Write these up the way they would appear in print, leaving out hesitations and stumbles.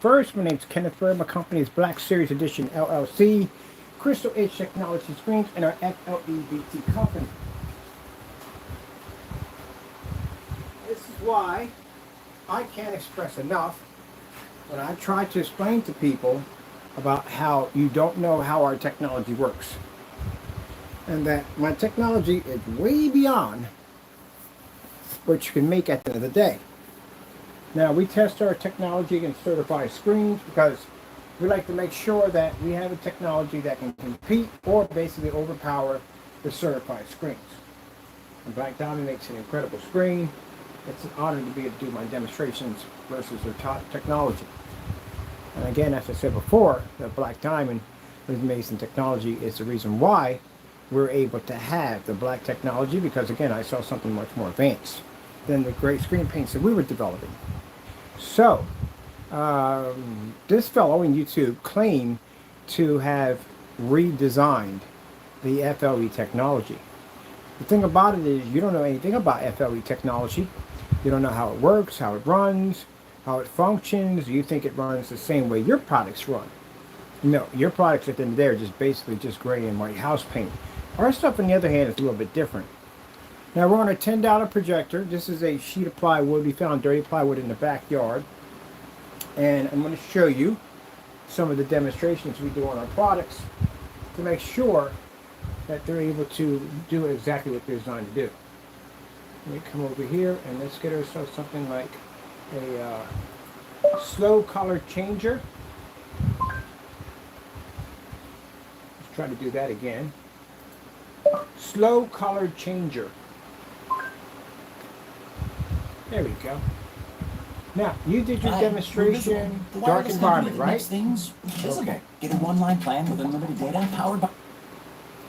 First, my name's Kenneth Bird. My company is Black Series Edition LLC, Crystal Edge Technology Screens, and our FLE company. This is why I can't express enough when I try to explain to people about how you don't know how our technology works. And that my technology is way beyond what you can make at the end of the day. Now, we test our technology against certified screens because we like to make sure that we have a technology that can compete or basically overpower the certified screens. And Black Diamond makes an incredible screen. It's an honor to be able to do my demonstrations versus their top technology. And again, as I said before, the Black Diamond with amazing technology is the reason why we're able to have the black technology, because again, I saw something much more advanced than the great screen paints that we were developing. So, this fellow in YouTube claimed to have redesigned the FLE technology. The thing about it is you don't know anything about FLE technology. You don't know how it works, how it runs, how it functions. You think it runs the same way your products run. No, your products at the end of the day are just basically just gray and white house paint. Our stuff, on the other hand, is a little bit different. Now, we're on a $10 projector. This is a sheet of plywood. We found dirty plywood in the backyard. And I'm going to show you some of the demonstrations we do on our products to make sure that they're able to do exactly what they're designed to do. Let me come over here and let's get ourselves something like a slow color changer. Let's try to do that again. Slow color changer. There we go. Now, you did your demonstration, dark environment, right? Things visible. Okay. Get a one-line plan with unlimited data powered by...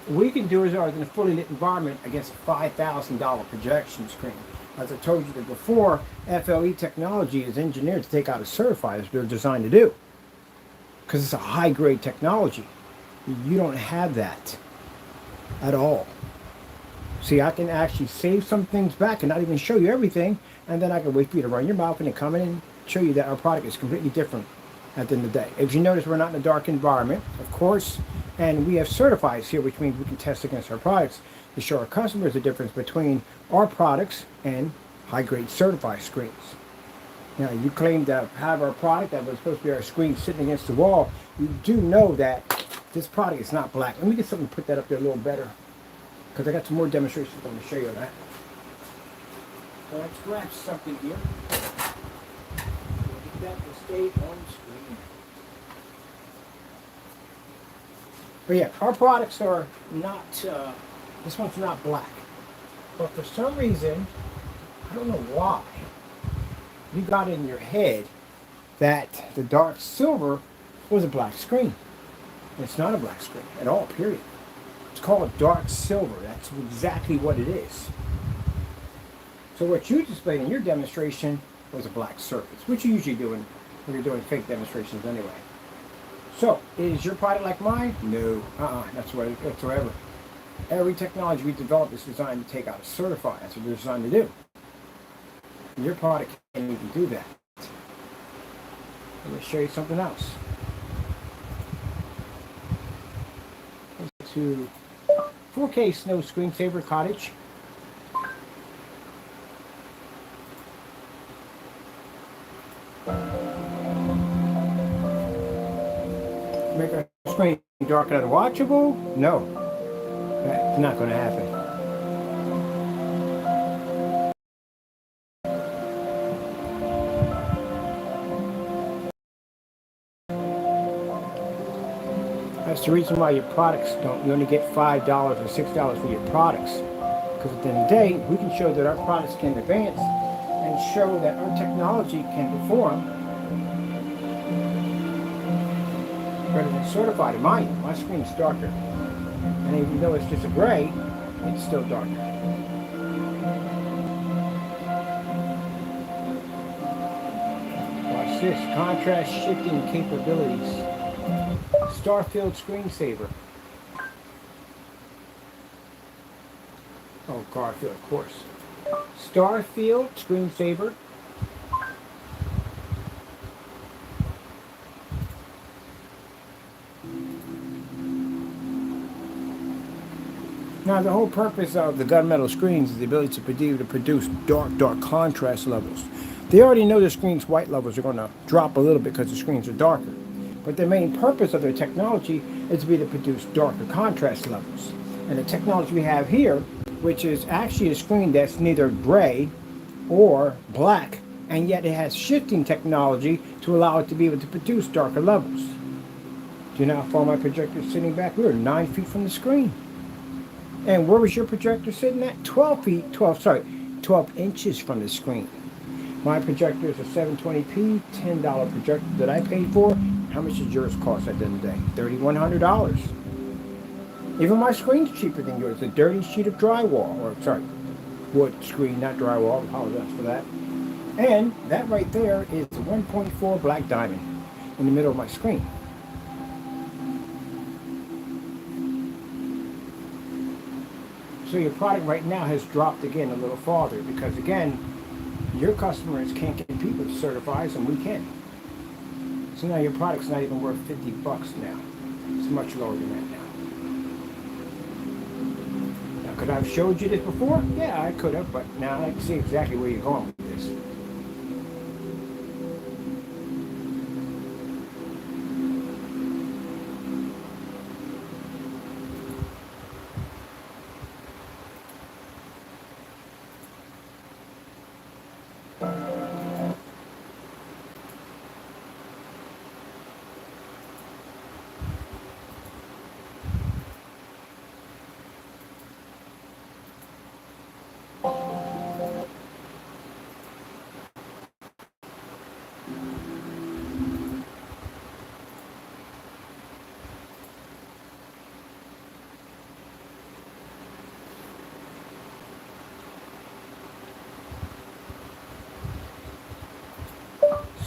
We can do ours in a fully lit environment against a $5,000 projection screen. As I told you before, FLE technology is engineered to take out a certified as they're designed to do. Because it's a high-grade technology. You don't have that at all. See, I can actually save some things back and not even show you everything, and then I can wait for you to run your mouth and then come in and show you that our product is completely different at the end of the day. If you notice, we're not in a dark environment, of course, and we have certifieds here, which means we can test against our products to show our customers the difference between our products and high-grade certified screens. Now, you claim to have our product that was supposed to be our screen sitting against the wall. You do know that this product is not black. Let me get something to put that up there a little better, because I got some more demonstrations I'm going to show you on that. So let's grab something here. Get that to stay on screen. But yeah, our products are not, this one's not black. But for some reason, I don't know why, you got in your head that the dark silver was a black screen. It's not a black screen at all, period. It's called a dark silver. That's exactly what it is. So what you displayed in your demonstration was a black surface, which you usually do when you're doing fake demonstrations anyway. So, is your product like mine? No, that's whatsoever. Every technology we develop is designed to take out a certified. That's what they're designed to do. Your product can't even do that. Let me show you something else. Let's to 4K Snow Screensaver Cottage. Make our screen dark and unwatchable? No, that's not going to happen. That's the reason why your products don't, you only get $5 or $6 for your products. Because at the end of the day, we can show that our products can advance and show that our technology can perform better than certified. In my screen's darker. And even though it's just a gray, it's still darker. Watch this, contrast shifting capabilities. Starfield screensaver. Oh, Garfield, of course. Starfield screensaver. Now, the whole purpose of the gunmetal screens is the ability to produce dark contrast levels. They already know the screen's white levels are going to drop a little bit because the screens are darker. But the main purpose of their technology is to be to produce darker contrast levels. And the technology we have here, which is actually a screen that's neither gray or black, and yet it has shifting technology to allow it to be able to produce darker levels. Do you know how far my projector is sitting back? We were 9 feet from the screen. And where was your projector sitting at? 12 inches from the screen. My projector is a 720p, $10 projector that I paid for. How much did yours cost at the end of the day? $3,100. Even my screen's cheaper than yours. A dirty sheet of drywall, wood screen, not drywall. I apologize for that. And that right there is the 1.4 black diamond in the middle of my screen. So your product right now has dropped again a little farther because, again, your customers can't compete with certifieds and we can. So now your product's not even worth 50 bucks now. It's much lower than that now. Now, could I have showed you this before? Yeah, I could have, but now I can see exactly where you're going with this.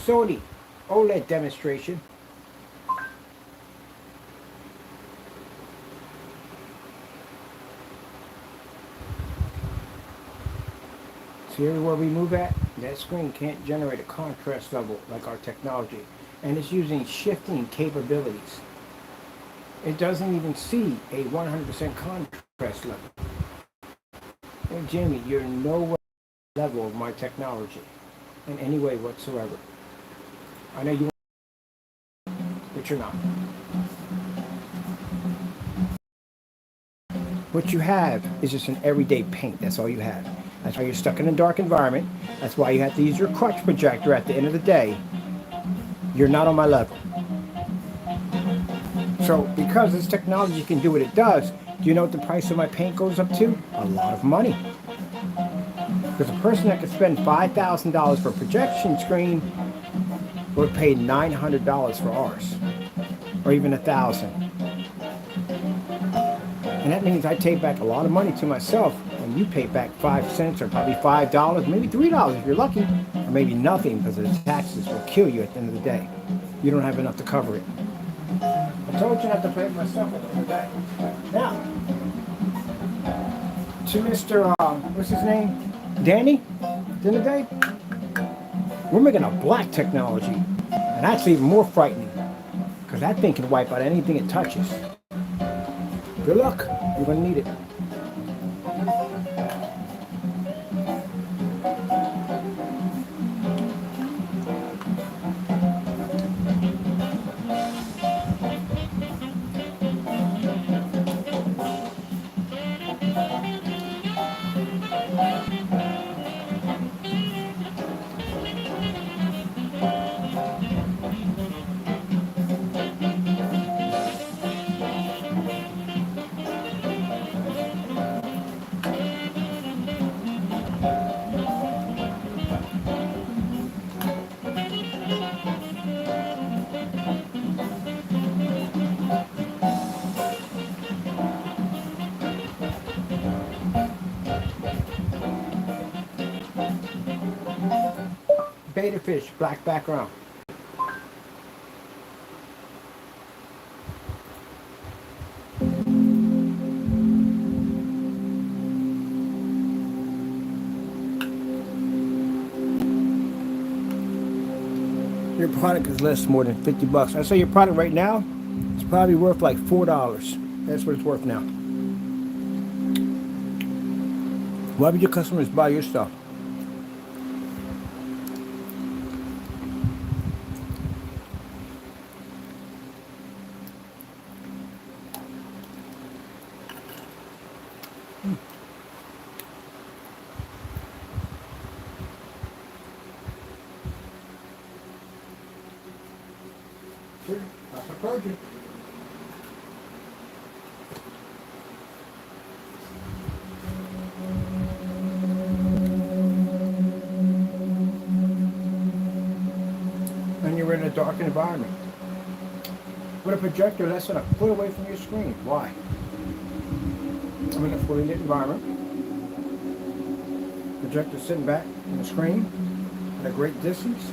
Sony OLED demonstration. See everywhere we move at? That screen can't generate a contrast level like our technology. And it's using shifting capabilities. It doesn't even see a 100% contrast level. Hey Jamie, you're nowhere level of my technology in any way whatsoever. I know you want, but you're not. What you have is just an everyday paint. That's all you have. That's why you're stuck in a dark environment. That's why you have to use your crutch projector at the end of the day. You're not on my level. So because this technology can do what it does, do you know what the price of my paint goes up to? A lot of money. Because a person that could spend $5,000 for a projection screen would pay $900 for ours, or even $1,000. And that means I take back a lot of money to myself, and you pay back 5 cents, or probably $5, maybe $3 if you're lucky, or maybe nothing because the taxes will kill you at the end of the day. You don't have enough to cover it. I told you not to pay for myself at the end of the day. Now, to Mr. What's his name? Danny, at the end of the day, we're making a black technology, and that's even more frightening because that thing can wipe out anything it touches. Good luck, you're going to need it. Beta fish, black background. Your product is less more than 50 bucks. I say your product right now is probably worth like $4. That's what it's worth now. Why would your customers buy your stuff? Sure, that's a project. And you're in a dark environment. With a projector less than a foot away from your screen. Why? I'm in a fully lit environment. Projector sitting back on the screen at a great distance.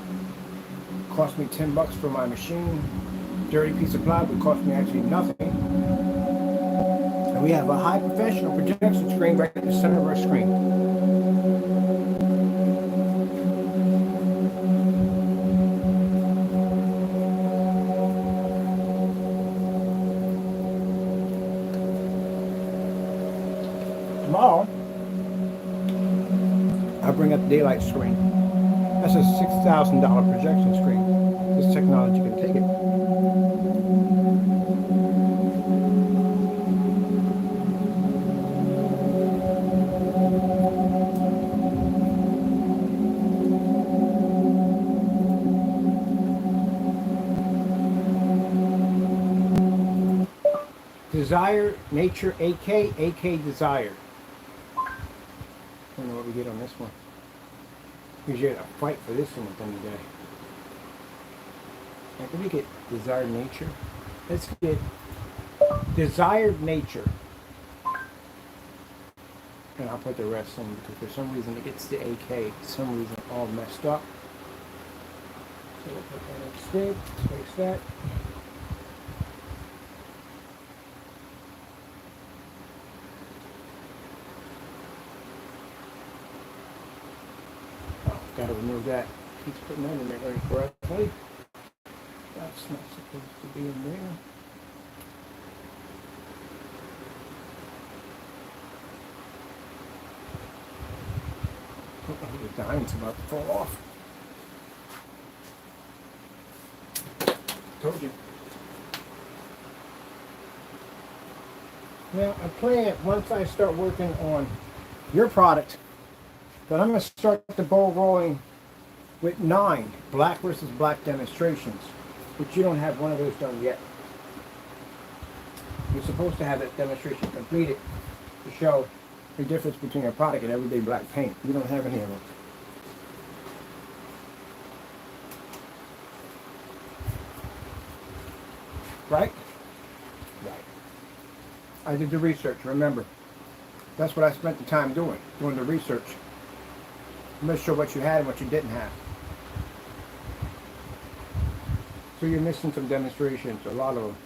Cost me $10 for my machine. Dirty piece of plywood cost me actually nothing. And we have a high professional projection screen right in the center of our screen. Tomorrow, I'll bring up the daylight screen. That's a $6,000 projection screen. This technology can take it. Desire, Nature, AK Desire. I don't know what we get on this one. Usually you had to fight for this one at the end of the day. Now, can we get Desired Nature? Let's get Desired Nature. And I'll put the rest in because for some reason it gets the AK, for some reason all messed up. So we'll put that instead, fix that. Gotta remove that. Keeps putting that in there incorrectly. That's not supposed to be in there. Oh, the dime's about to fall off. Told you. Now, I plan, once I start working on your product, but I'm going to start the ball rolling with 9 black versus black demonstrations, which you don't have one of those done yet. You're supposed to have that demonstration completed to show the difference between a product and everyday black paint. You don't have any of them. Right? Right. I did the research, remember. That's what I spent the time doing the research. I'm going to show what you had and what you didn't have. So you're missing some demonstrations, a lot of them.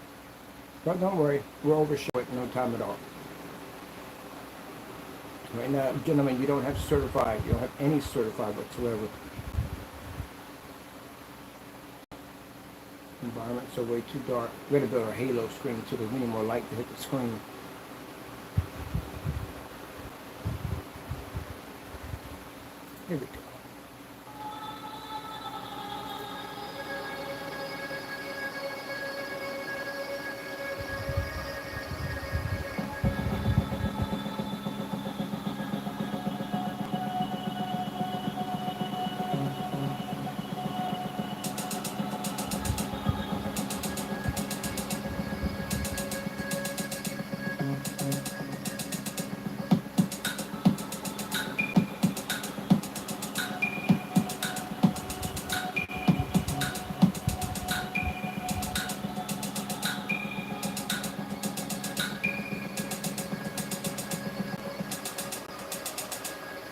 But don't worry, we'll overshow it in no time at all. Right now, gentlemen, you don't have certified. You don't have any certified whatsoever. Environments are way too dark. We're going to build a halo screen so there's any more light to hit the screen. Here we go.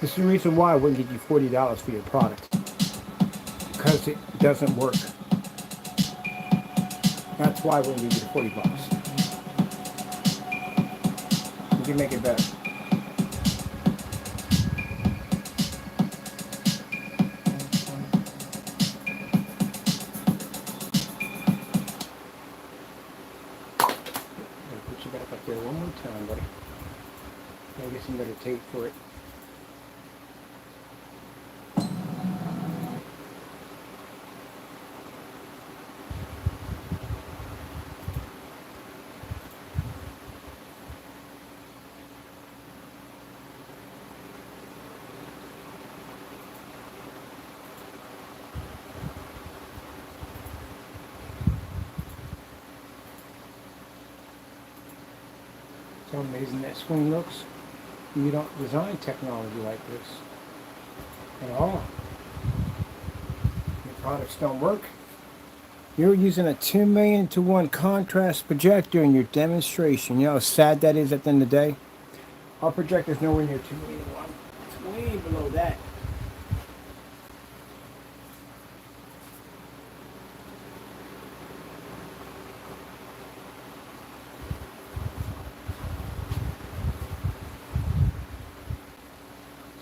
This is the reason why I wouldn't give you $40 for your product. Because it doesn't work. That's why I wouldn't give you the $40. We can make it better. I'll put you back up there one more time, buddy. Gotta get some better tape for it. How amazing that screen looks. You don't design technology like this at all. Your products don't work. You're using a 2 million to 1 contrast projector in your demonstration. You know how sad that is at the end of the day? Our projector's nowhere near 2 million to 1. It's way below that.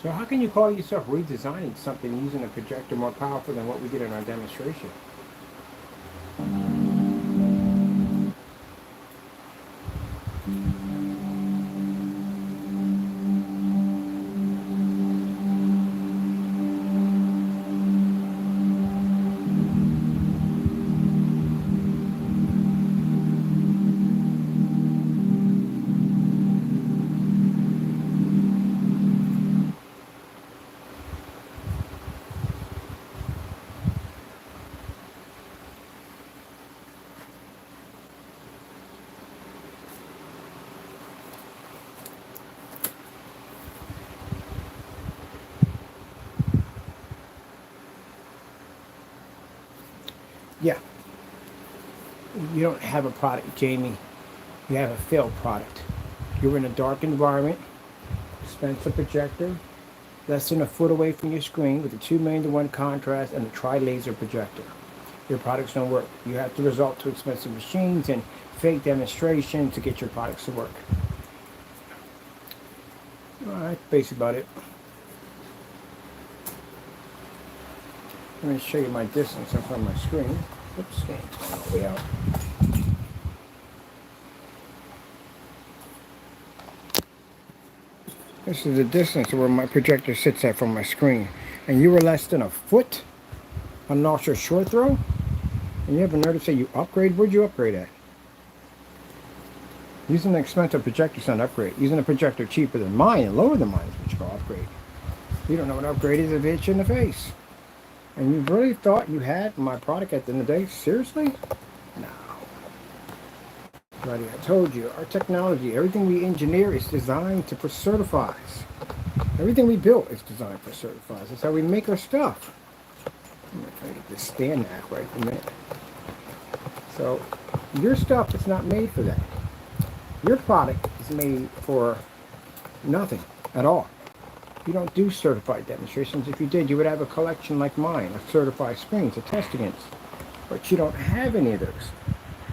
So how can you call yourself redesigning something using a projector more powerful than what we did in our demonstration? Yeah. You don't have a product, Jamie. You have a failed product. You're in a dark environment, expensive projector, less than a foot away from your screen with a 2 million to 1 contrast and a tri-laser projector. Your products don't work. You have to resort to expensive machines and fake demonstrations to get your products to work. Alright, basically about it. I'm going to show you my distance in front of my screen. Oops, it's going all the way out. This is the distance where my projector sits at from my screen. And you were less than a foot on an ultra short throw? And you have a nerve to say you upgrade? Where'd you upgrade at? Using an expensive projector is not an upgrade. Using a projector cheaper than mine and lower than mine is what you call upgrade. You don't know what upgrade is if it hits you in the face. And you really thought you had my product at the end of the day? Seriously? No. Buddy, I told you, our technology, everything we engineer is designed for certifies. Everything we built is designed for certifies. That's how we make our stuff. I'm going to try to get this stand back right for a minute. So, your stuff is not made for that. Your product is made for nothing at all. You don't do certified demonstrations. If you did, you would have a collection like mine of certified screens to test against. But you don't have any of those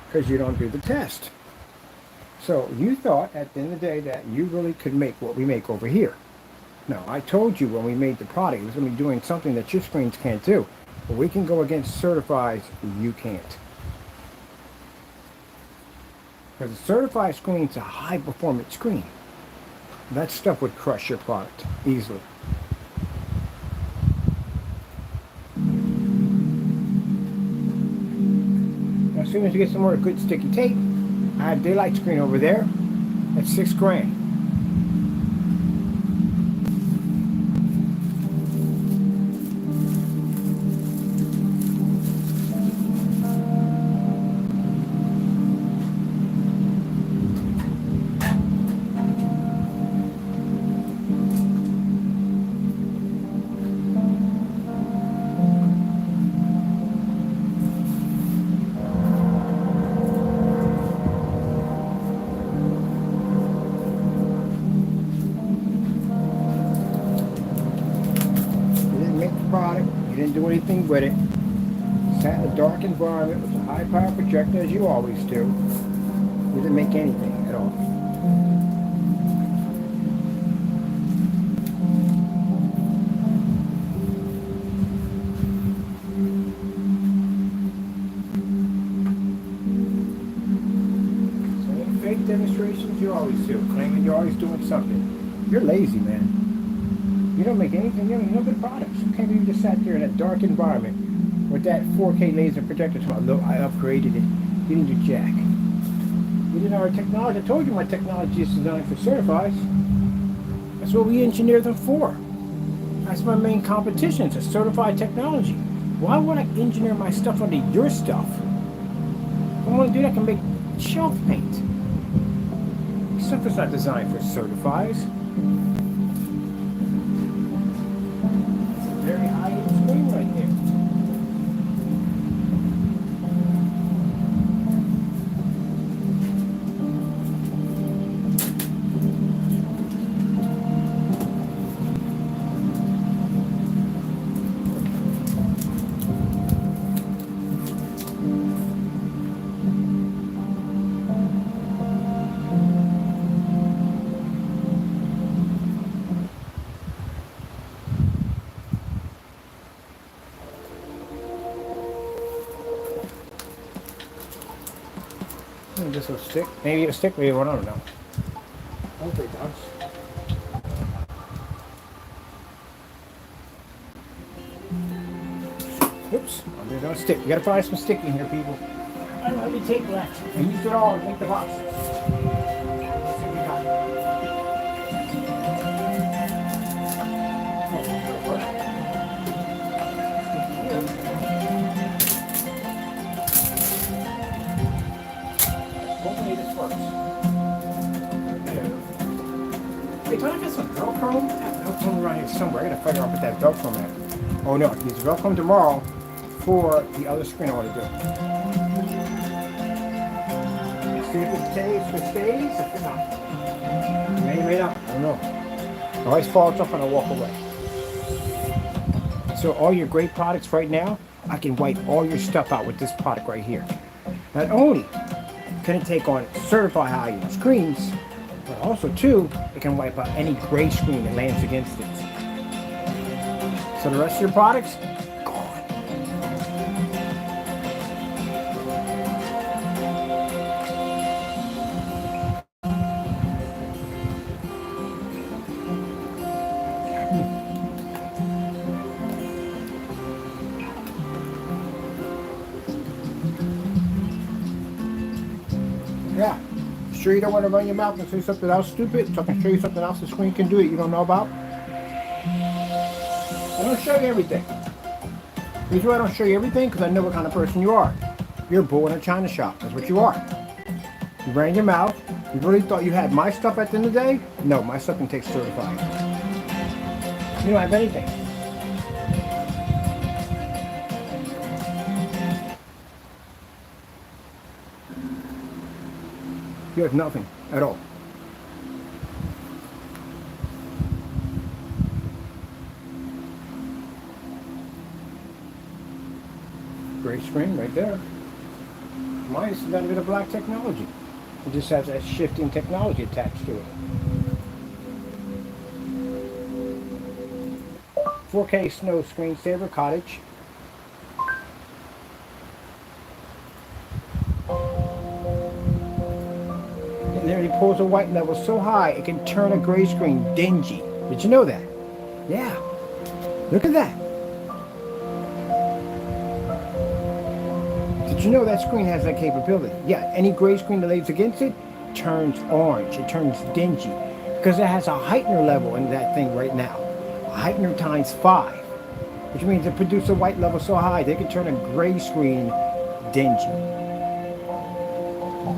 because you don't do the test. So you thought at the end of the day that you really could make what we make over here. No, I told you when we made the product it was going to be doing something that your screens can't do. But we can go against certifieds, you can't. Because a certified screen is a high performance screen. That stuff would crush your product easily. Now, as soon as you get some more good sticky tape, I have daylight screen over there at $6,000. Do anything with it. Sat in a dark environment with a high power projector as you always do. You didn't make anything at all. So fake demonstrations you always do, claiming you're always doing something. You're lazy, man. You don't make anything, you have no good products. You can't believe you just sat there in a dark environment with that 4K laser projector. Look, I upgraded it. You didn't do jack. You didn't know our technology. I told you my technology is designed for certifies. That's what we engineer them for. That's my main competition. It's a certified technology. Why would I engineer my stuff under your stuff? If I want to do that, I can make shelf paint. stuff is not designed for certifies. It's a very high-end screen right there. This will stick. Maybe it'll stick, maybe it won't, I don't know. Hopefully it does. Oops, there's no stick. You gotta find some stick in here, people. I don't have any tape left. I used it all to make the box. Let's see what we got. Hopefully this works. Hey, do I have some Velcro? I have Velcro around here somewhere. I gotta figure out what that Velcro at. Oh no, it's Velcro tomorrow for the other screen I want to do. Let's see if it stays, if it not. May not, I don't know. It always falls off and I walk away. So all your great products right now, I can wipe all your stuff out with this product right here. Not only can it take on certified high-end screens, but also too, it can wipe out any gray screen that lands against it. So the rest of your products, gone. Yeah. Sure you don't want to run your mouth and say something else stupid, so I can show you something else the screen can do that you don't know about? I don't show you everything. The reason why I don't show you everything, because I know what kind of person you are. You're a bull in a china shop. That's what you are. You ran your mouth. You really thought you had my stuff at the end of the day? No, my stuff can take certified. You don't have anything. You have nothing at all. Gray screen right there. Mine is got a bit of black technology. It just has that shifting technology attached to it. 4K snow screensaver cottage. And there he pulls a white level so high it can turn a gray screen dingy. Did you know that? Yeah. Look at that. Did you know that screen has that capability? Yeah, any gray screen that lays against it turns orange. It turns dingy because it has a heightener level in that thing right now. A heightener times 5, which means it produces a white level so high they can turn a gray screen dingy.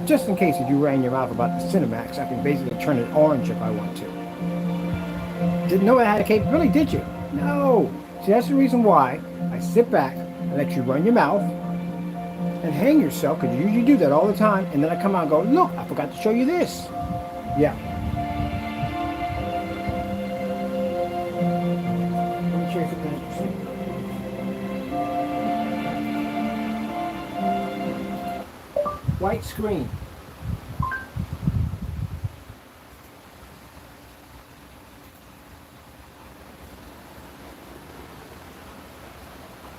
Just in case if you ran your mouth about the CINEMAX, I can basically turn it orange if I want to. Didn't know it had a capability, did you? No. See, that's the reason why I sit back and let you run your mouth and hang yourself, because you usually do that all the time, and then I come out and go, look, I forgot to show you this. Yeah. Let me show you something interesting. White screen.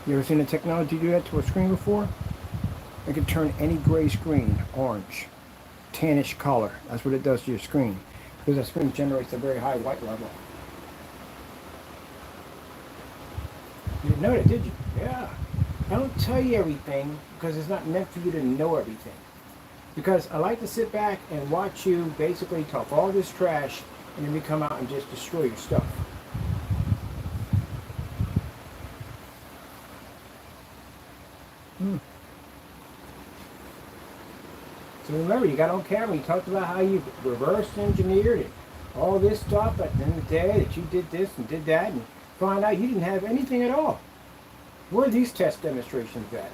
You ever seen the technology do that to a screen before? It can turn any gray screen orange, tannish color. That's what it does to your screen, because that screen generates a very high white level. You didn't know that, did you? Yeah. I don't tell you everything because it's not meant for you to know everything. Because I like to sit back and watch you basically talk all this trash and then we come out and just destroy your stuff. So remember, you got on camera, you talked about how you reverse engineered and all this stuff at the end of the day, that you did this and did that, and find out you didn't have anything at all. Where are these test demonstrations at?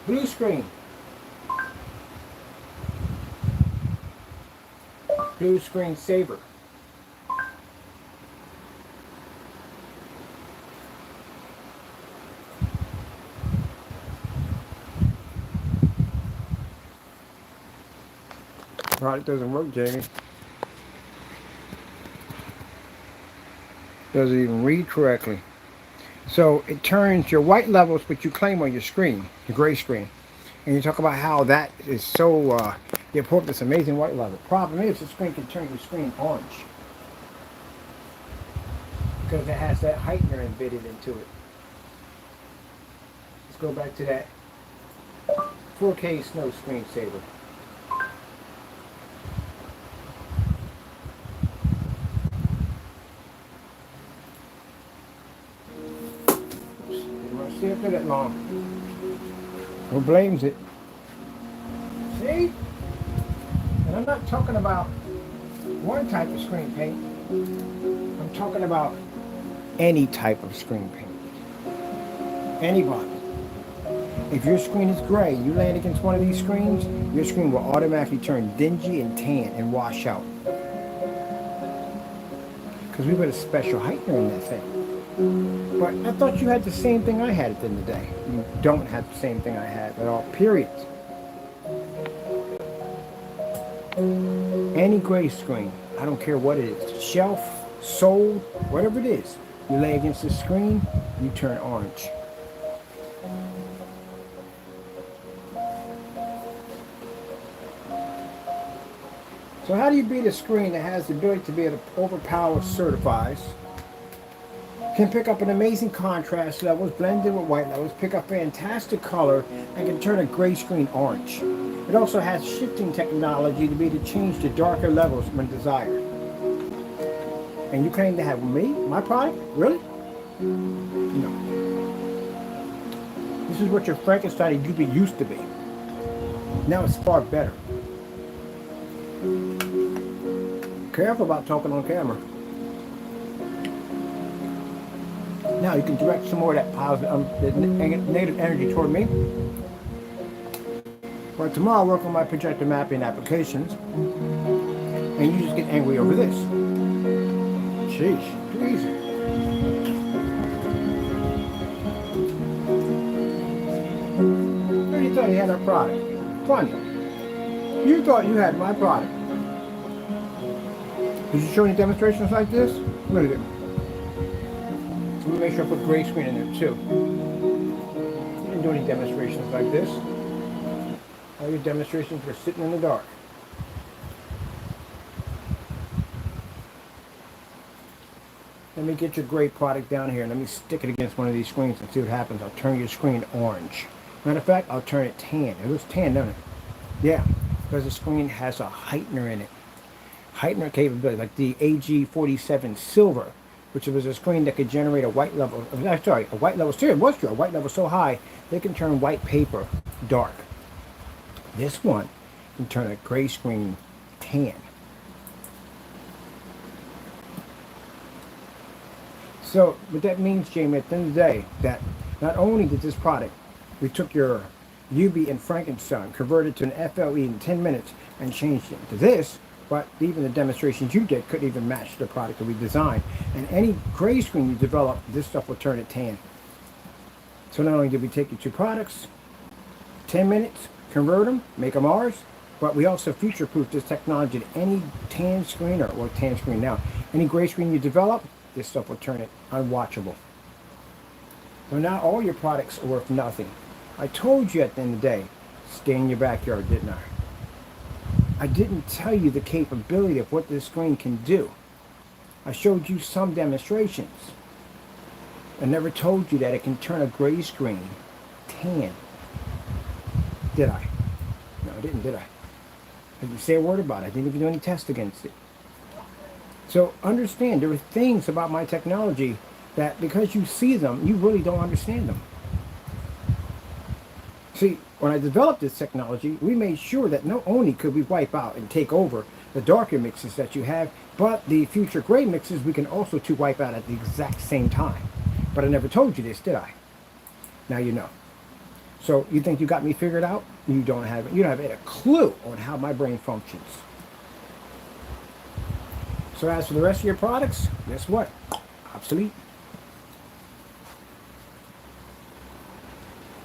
Blue screen. Blue screen saver. Product doesn't work, Jamie. Doesn't even read correctly. So it turns your white levels, which you claim on your screen, your gray screen, and you talk about how that is so, you put up this amazing white level. Problem is, the screen can turn your screen orange because it has that heightener embedded into it. Let's go back to that 4K snow screensaver. See it for that long. Who blames it? See? And I'm not talking about one type of screen paint. I'm talking about any type of screen paint. Anybody. If your screen is gray, you land against one of these screens, your screen will automatically turn dingy and tan and wash out. Because we put a special heightener in that thing. But I thought you had the same thing I had at the end of the day. You don't have the same thing I had at all, period. Any gray screen, I don't care what it is, shelf, sold, whatever it is, you lay against the screen, you turn orange. So how do you beat a screen that has the ability to be able to overpower certifies, can pick up an amazing contrast levels, blend in with white levels, pick up fantastic color, and can turn a gray screen orange. It also has shifting technology to be able to change to darker levels when desired. And you claim to have me, my product? Really? No. This is what your Frankenstein UV used to be. Now it's far better. Careful about talking on camera. Now you can direct some more of that positive, the negative energy toward me. But tomorrow I'll work on my projector mapping applications, and you just get angry over this. Sheesh, too easy. Who you thought you had our product? Funny. You thought you had my product. Did you show any demonstrations like this? Look at it. Let me make sure I put gray screen in there too. You didn't do any demonstrations like this. All your demonstrations were sitting in the dark. Let me get your gray product down here and let me stick it against one of these screens and see what happens. I'll turn your screen orange. Matter of fact, I'll turn it tan. It looks tan, doesn't it? Yeah, because the screen has a heightener in it. Heightener capability, like the AG47 Silver, which was a screen that could generate a white level, a white level, it was true, a white level so high, they can turn white paper dark. This one can turn a gray screen tan. So, what that means, Jamie, at the end of the day, that not only did this product, we took your UV and Frankenstein, converted to an FLE in 10 minutes, and changed it into this, but even the demonstrations you did couldn't even match the product that we designed. And any gray screen you develop, this stuff will turn it tan. So not only did we take your two products, 10 minutes, convert them, make them ours, but we also future-proof this technology to any tan screen, or tan screen now, any gray screen you develop, this stuff will turn it unwatchable. So now all your products are worth nothing. I told you at the end of the day, stay in your backyard, didn't I? I didn't tell you the capability of what this screen can do. I showed you some demonstrations. I never told you that it can turn a gray screen tan. Did I? No, I didn't, did I? I didn't say a word about it. I didn't even do any tests against it. So understand, there are things about my technology that because you see them, you really don't understand them. See, when I developed this technology, we made sure that not only could we wipe out and take over the darker mixes that you have, but the future gray mixes we can also to wipe out at the exact same time. But I never told you this, did I? Now you know. So you think you got me figured out? You don't have a clue on how my brain functions. So as for the rest of your products, guess what? Obsolete.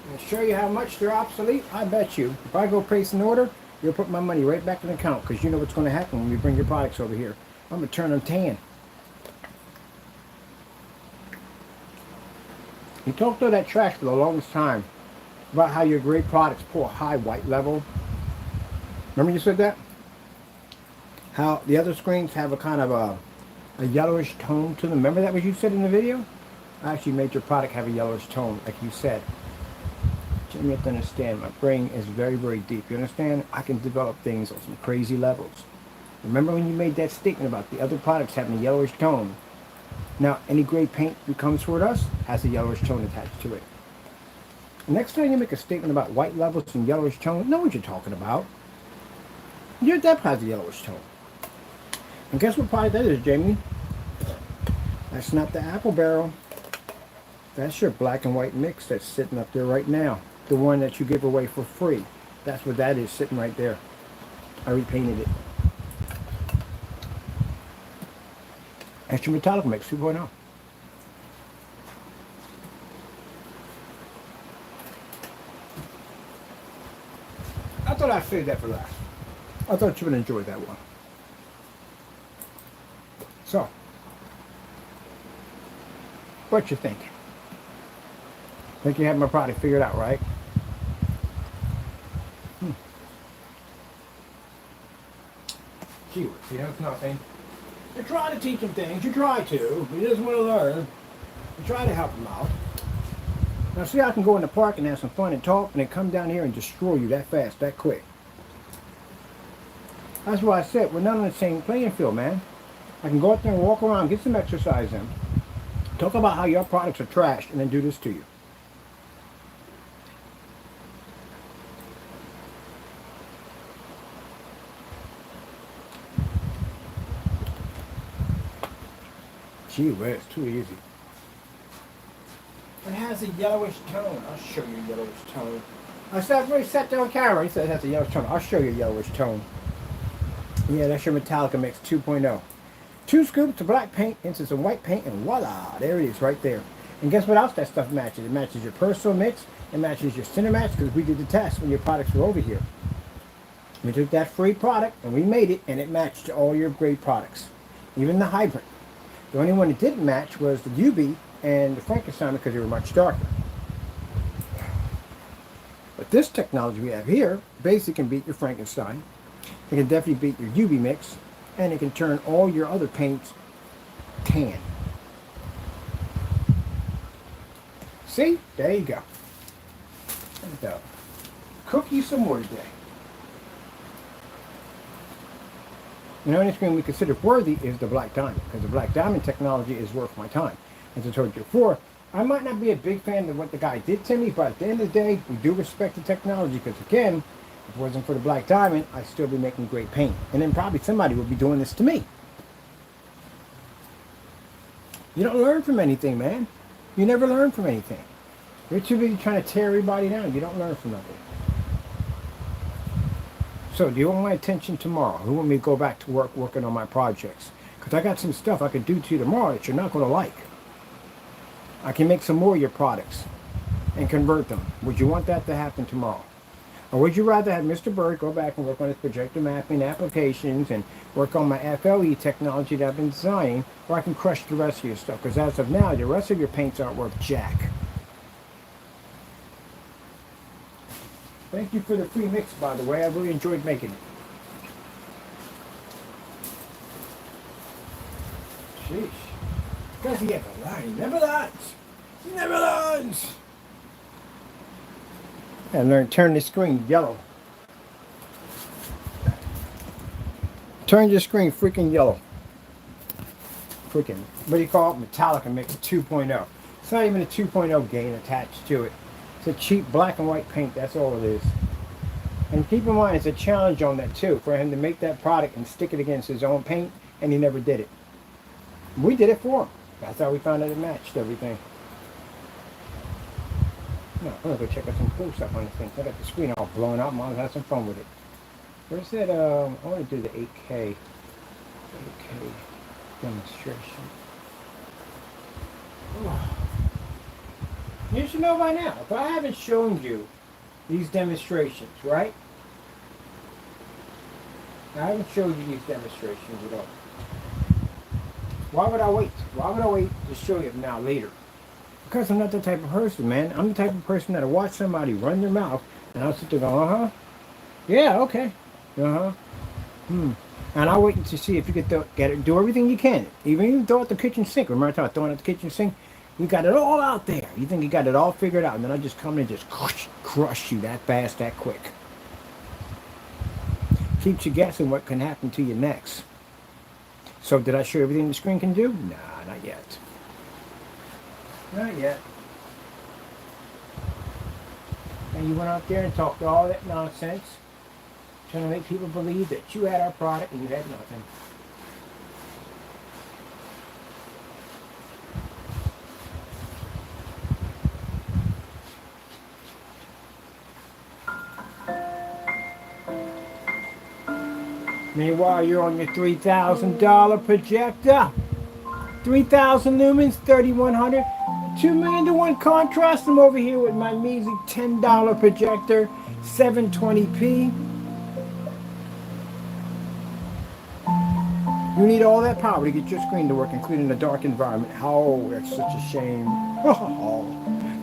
And to show you how much they're obsolete, I bet you, if I go place an order, you'll put my money right back in the account, because you know what's going to happen when you bring your products over here. I'm going to turn them tan. You talked all that trash for the longest time about how your great products pull a high white level. Remember you said that? How the other screens have a kind of a yellowish tone to them. Remember that what you said in the video? I actually made your product have a yellowish tone, like you said. You have to understand, my brain is very, very deep. You understand? I can develop things on some crazy levels. Remember when you made that statement about the other products having a yellowish tone? Now, any gray paint that comes toward us has a yellowish tone attached to it. Next time you make a statement about white levels and yellowish tone, know what you're talking about. Your depth has a yellowish tone. And guess what product that is, Jamie? That's not the apple barrel. That's your black and white mix that's sitting up there right now. The one that you give away for free. That's what that is, sitting right there. I repainted it. That's your metallic mix 2.0. I thought I'd save that for last. I thought you would enjoy that one. So, what you think? Think you have my product figured out, right? Gee whiz, you know, it's nothing. You try to teach them things, you try to, but he doesn't want to learn. You try to help him out. Now see, I can go in the park and have some fun and talk, and then come down here and destroy you that fast, that quick. That's why I said, we're not on the same playing field, man. I can go out there and walk around, get some exercise in. Talk about how your products are trashed, and then do this to you. Gee whiz, too easy. It has a yellowish tone. I'll show you a yellowish tone. I said, I've already sat down on camera. He said it has a yellowish tone. I'll show you a yellowish tone. Yeah, that's your Metallica Mix 2.0. 2 scoops of black paint into some white paint, and voila, there it is right there. And guess what else that stuff matches? It matches your personal mix. It matches your CINEMAX, because we did the test when your products were over here. We took that free product and we made it, and it matched all your great products, even the hybrid. The only one that didn't match was the UB and the Frankenstein, because they were much darker. But this technology we have here basically can beat your Frankenstein. It can definitely beat your UV mix, and it can turn all your other paints tan. See? There you go. And, cook you some more today. The only screen we consider worthy is the black diamond, because the black diamond technology is worth my time. As I told you before, I might not be a big fan of what the guy did to me, but at the end of the day, we do respect the technology, because again, if it wasn't for the black diamond, I'd still be making great paint. And then probably somebody would be doing this to me. You don't learn from anything, man. You never learn from anything. You're too busy trying to tear everybody down. You don't learn from nothing. So, do you want my attention tomorrow? Who want me to go back to work working on my projects? Because I got some stuff I could do to you tomorrow that you're not going to like. I can make some more of your products and convert them. Would you want that to happen tomorrow? Or would you rather have Mr. Bird go back and work on his projector mapping applications and work on my FLE technology that I've been designing, or I can crush the rest of your stuff? Because as of now, the rest of your paints aren't worth jack. Thank you for the free mix, by the way. I really enjoyed making it. Sheesh. Because he ever learns. He never learns. He never learns. And learn, turn the screen yellow. Turn your screen freaking yellow. Freaking, what do you call it? Metallica Mix 2.0. It's not even a 2.0 gain attached to it. It's a cheap black and white paint, that's all it is. And keep in mind, it's a challenge on that too, for him to make that product and stick it against his own paint, and he never did it. We did it for him. That's how we found out it matched everything. No, I'm gonna go check out some cool stuff on this thing. I got the screen all blown out, I'll have some fun with it. Where's that, I wanna do the 8K demonstration. Oh. You should know by now, if I haven't shown you these demonstrations, right? I haven't showed you these demonstrations at all. Why would I wait? Why would I wait to show you them now later? Because I'm not the type of person, man. I'm the type of person that'll watch somebody run their mouth and I'll sit there going, uh-huh. Yeah, okay. Uh-huh. And I'll wait to see if you can do everything you can. Even throw out the kitchen sink. Remember I talked about throwing out the kitchen sink? You got it all out there. You think you got it all figured out, and then I just come in and just crush you that fast, that quick. Keeps you guessing what can happen to you next. So did I show you everything the screen can do? Nah, not yet. Not yet. And you went out there and talked all that nonsense, trying to make people believe that you had our product and you had nothing. Meanwhile, you're on your $3,000 projector. 3,000 lumens, 3,100, 2 million to 1 contrast. I'm over here with my measly $10 projector, 720p. You need all that power to get your screen to work, including in a dark environment. Oh, that's such a shame.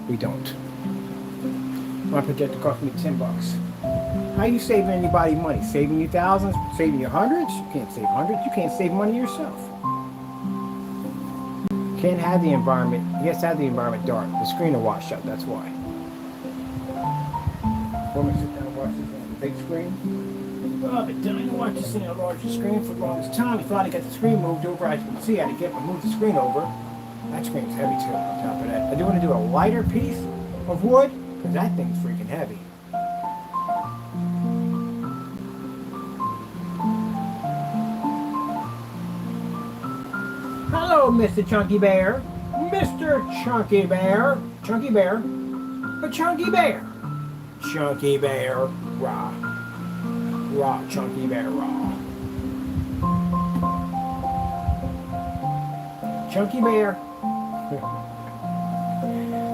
We don't. My projector cost me $10. How you saving anybody money? Saving you thousands? Saving you hundreds? You can't save hundreds. You can't save money yourself. Can't have the environment. You have to have the environment dark. The screen will wash out. That's why. Want me to sit down and watch this on the big screen? Well, I've been dying to watch this thing on a larger screen for the longest time. If I got the screen moved over, I can see how to move the screen over. That screen's heavy too. On top of that, I do want to do a lighter piece of wood because that thing's freaking heavy. Hello, Mr. Chunky Bear. Mr. Chunky Bear. Chunky Bear. A Chunky Bear. Chunky Bear. Rah. Rah, Chunky Bear, rah. Chunky Bear.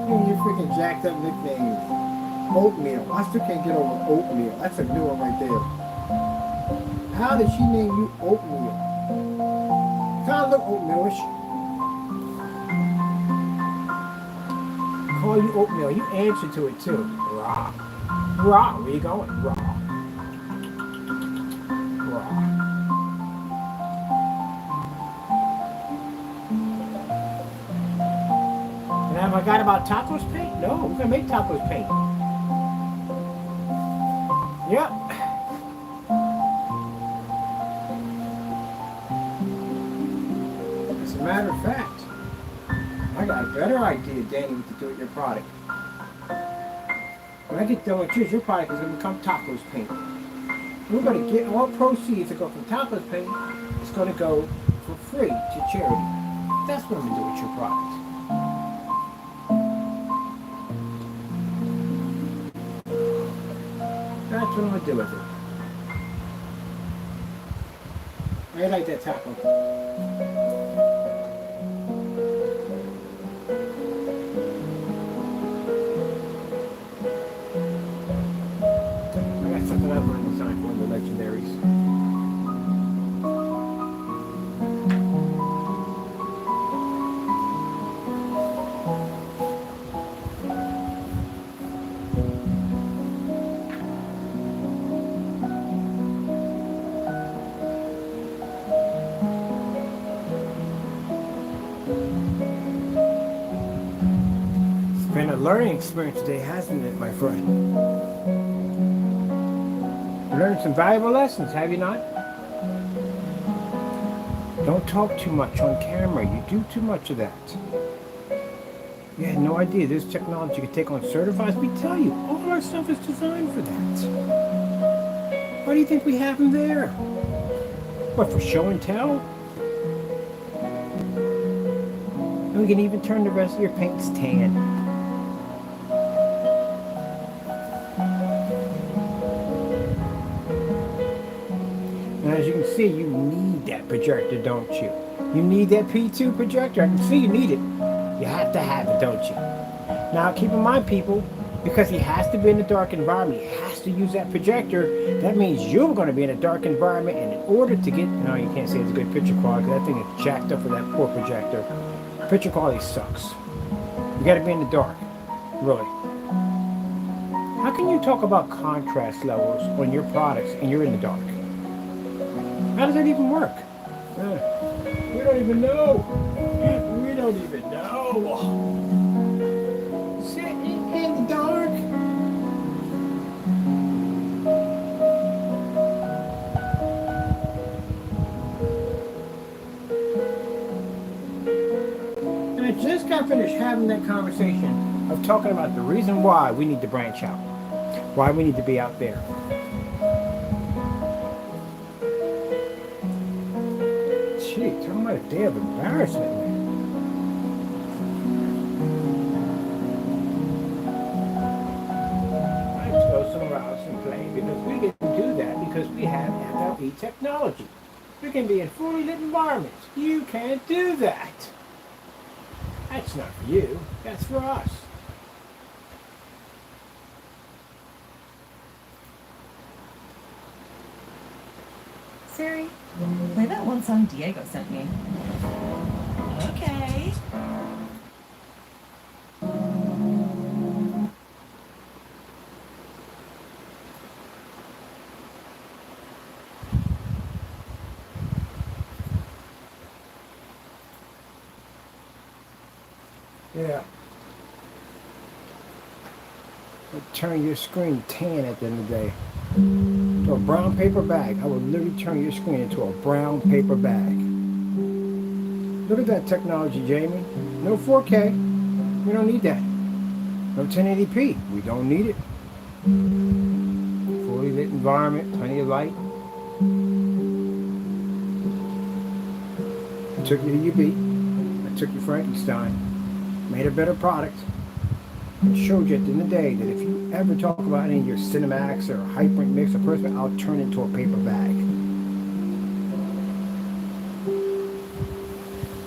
You freaking jacked up nickname. Oatmeal. I still can't get over oatmeal. That's a new one right there. How did she name you Oatmeal? Kind of look oatmealish. Call you oatmeal. You answer to it too. Rah. Rah. Where you going? Rah. Rah. And have I got about topless paint? No, we're gonna make topless paint. Yep. Matter of fact, I got a better idea, Danny, what to do with your product. When I get done with yours, your product is going to become topless paint. We're going to get all proceeds that go from topless paint. It's going to go for free to charity. That's what I'm going to do with your product. That's what I'm going to do with it. I like that topless. Learning experience today, hasn't it, my friend? You learned some valuable lessons, have you not? Don't talk too much on camera. You do too much of that. You had no idea this technology could take on certifieds. We tell you, all our stuff is designed for that. Why do you think we have them there? What, for show and tell? And we can even turn the rest of your paints tan. And as you can see, you need that projector, don't you? You need that P2 projector. I can see you need it. You have to have it, don't you? Now, keep in mind, people, because he has to be in a dark environment, he has to use that projector. That means you're going to be in a dark environment, and in order to get, no, you can't say it's a good picture quality, because that thing is jacked up for that poor projector. Picture quality sucks. You got to be in the dark, really. How can you talk about contrast levels on your products and you're in the dark? How does that even work? We don't even know. We don't even know. Sitting in the dark. And I just got finished having that conversation of talking about the reason why we need to branch out. Why we need to be out there. Gee, talking about a day of embarrassment, man. Let's go somewhere else and play because we can do that because we have FLE technology. We can be in fully lit environments. You can't do that. That's not for you. That's for us. Siri, play that one song Diego sent me. Okay. Yeah. It'll turn your screen tan at the end of the day. To a brown paper bag. I would literally turn your screen into a brown paper bag. Look at that technology, Jamie. No 4K. We don't need that. No 1080p. We don't need it. Fully lit environment. Plenty of light. I took you to your beat. I took you Frankenstein. Made a better product. And showed you at the end of the day that if you ever talk about any of your CINEMAX or Hyperink mix or person, I'll turn it into a paper bag.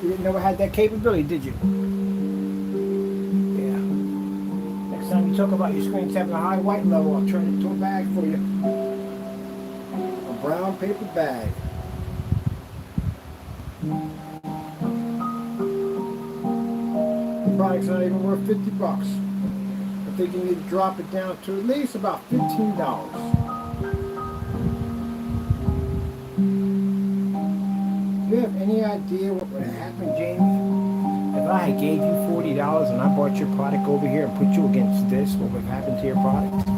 You didn't know I had that capability, did you? Yeah. Next time you talk about your screens having a high white level, I'll turn it into a bag for you. A brown paper bag. The product's not even worth 50 bucks. I think you need to drop it down to at least about $15. Do you have any idea what would have happened, Jamie? If I gave you $40 and I bought your product over here and put you against this, what would have happened to your product?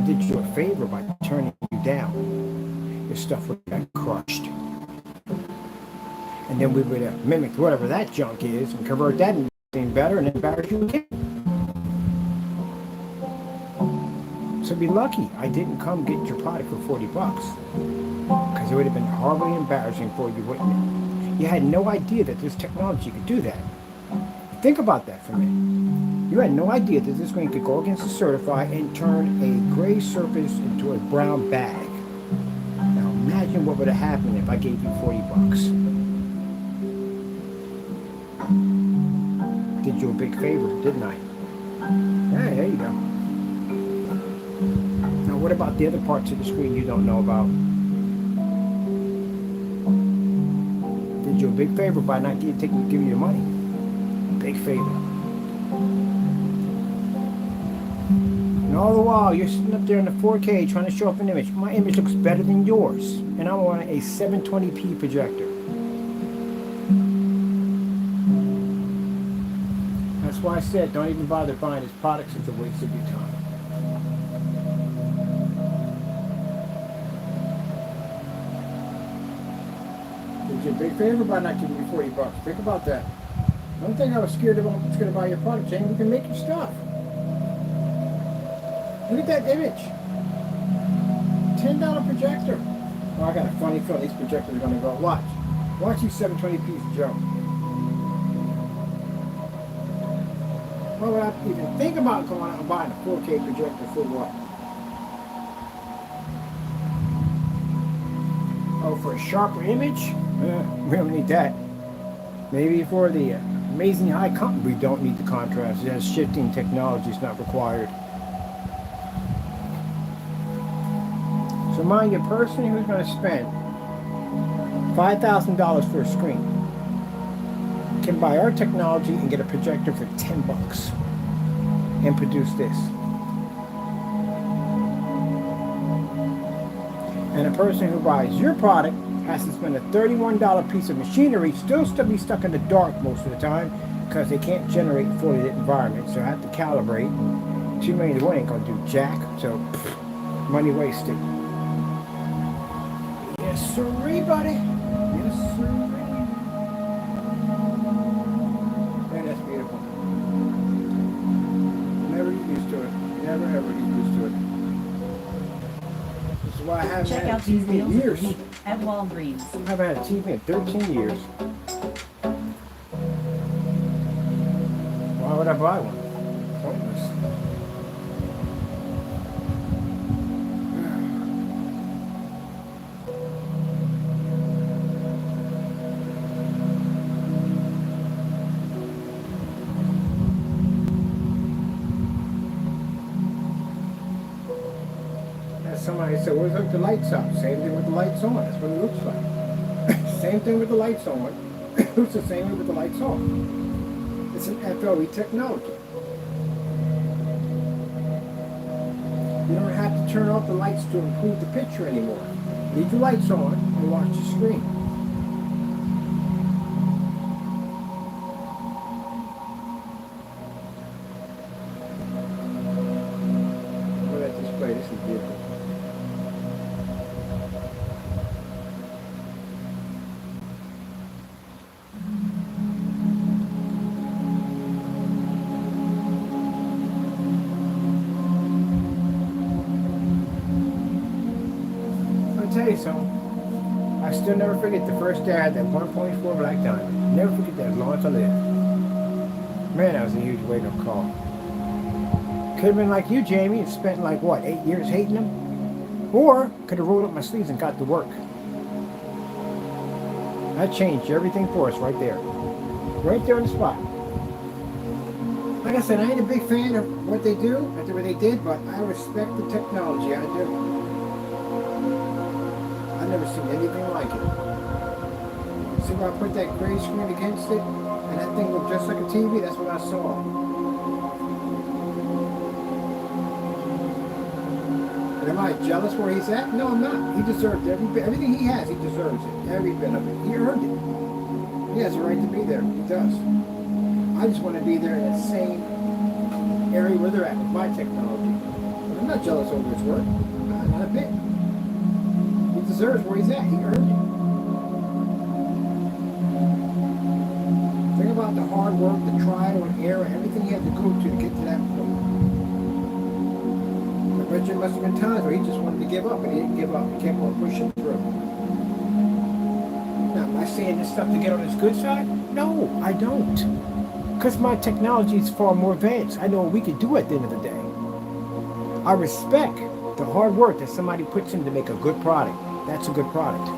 I did you a favor by turning you down. Your stuff would have got crushed. And then we would have mimicked whatever that junk is and convert that into something better and embarrass you again. So be lucky I didn't come get your product for 40 bucks. Because it would have been horribly embarrassing for you, wouldn't it? You had no idea that this technology could do that. Think about that for a minute. You had no idea that this screen could go against a certify and turn a gray surface into a brown bag. Now imagine what would have happened if I gave you 40 bucks. Did you a big favor, didn't I? Yeah, there you go. Now what about the other parts of the screen you don't know about? Did you a big favor by not giving you your money. Big favor. And all the while you're sitting up there in the 4K trying to show up an image. My image looks better than yours. And I'm on a 720p projector. That's why I said don't even bother buying his products. It's a waste of your time. Did you a big favor by not giving me 40 bucks. Think about that. Don't think I was scared about what's going to buy your product, Jane. We can make your stuff. Look at that image. $10 projector. Oh, I got a funny feeling these projectors are going to go. Watch. Watch these 720p's jump. Why would I even think about going out and buying a 4K projector for what? Oh, for a sharper image? We don't need that. Maybe for the amazing high contrast. We don't need the contrast. It has shifting technology. It's not required. So mind you, a person who's going to spend $5,000 for a screen can buy our technology and get a projector for $10 and produce this. And a person who buys your product has to spend a $31 piece of machinery, still be stuck in the dark most of the time because they can't generate fully lit environment, so I have to calibrate. $2 million to one ain't gonna do jack, so money wasted. Yes, sirree, buddy. Yes, sirree. Man, that's beautiful. Never get used to it. Never ever get used to it. This is why I haven't Check had a out these TV in deals years. at Walgreens. I haven't had a TV in 13 years. Why would I buy one? Pointless. Somebody said, well, hook the lights up. Same thing with the lights on. That's what it looks like. Same thing with the lights on. It looks the same way with the lights off. It's an FLE technology. You don't have to turn off the lights to improve the picture anymore. Leave your lights on and watch the screen. Look at that display. This is beautiful. Tell you something. I still never forget the first day I had that 1.4 black diamond. Never forget that as long as I live. Man, that was a huge wake-up call. Could have been like you, Jamie, and spent like what, 8 years hating them? Or could have rolled up my sleeves and got to work. That changed everything for us right there. Right there on the spot. Like I said, I ain't a big fan of what they do, what they did, but I respect the technology. I do. I've never seen anything like it. See where I put that gray screen against it, and that thing looked just like a TV? That's what I saw. And am I jealous where he's at? No, I'm not. He deserves every bit. Everything he has, he deserves it. Every bit of it. He earned it. He has a right to be there. He does. I just want to be there in the same area where they're at with my technology. But I'm not jealous over his work. Not a bit. He deserves where he's at. He earned it. Think about the hard work, the trial and error, everything he had to go to get to that point. I bet you must have been times where he just wanted to give up, and he didn't give up. He kept on pushing through. Now, am I saying this stuff to get on his good side? No, I don't. Because my technology is far more advanced. I know what we can do at the end of the day. I respect the hard work that somebody puts in to make a good product. That's a good product.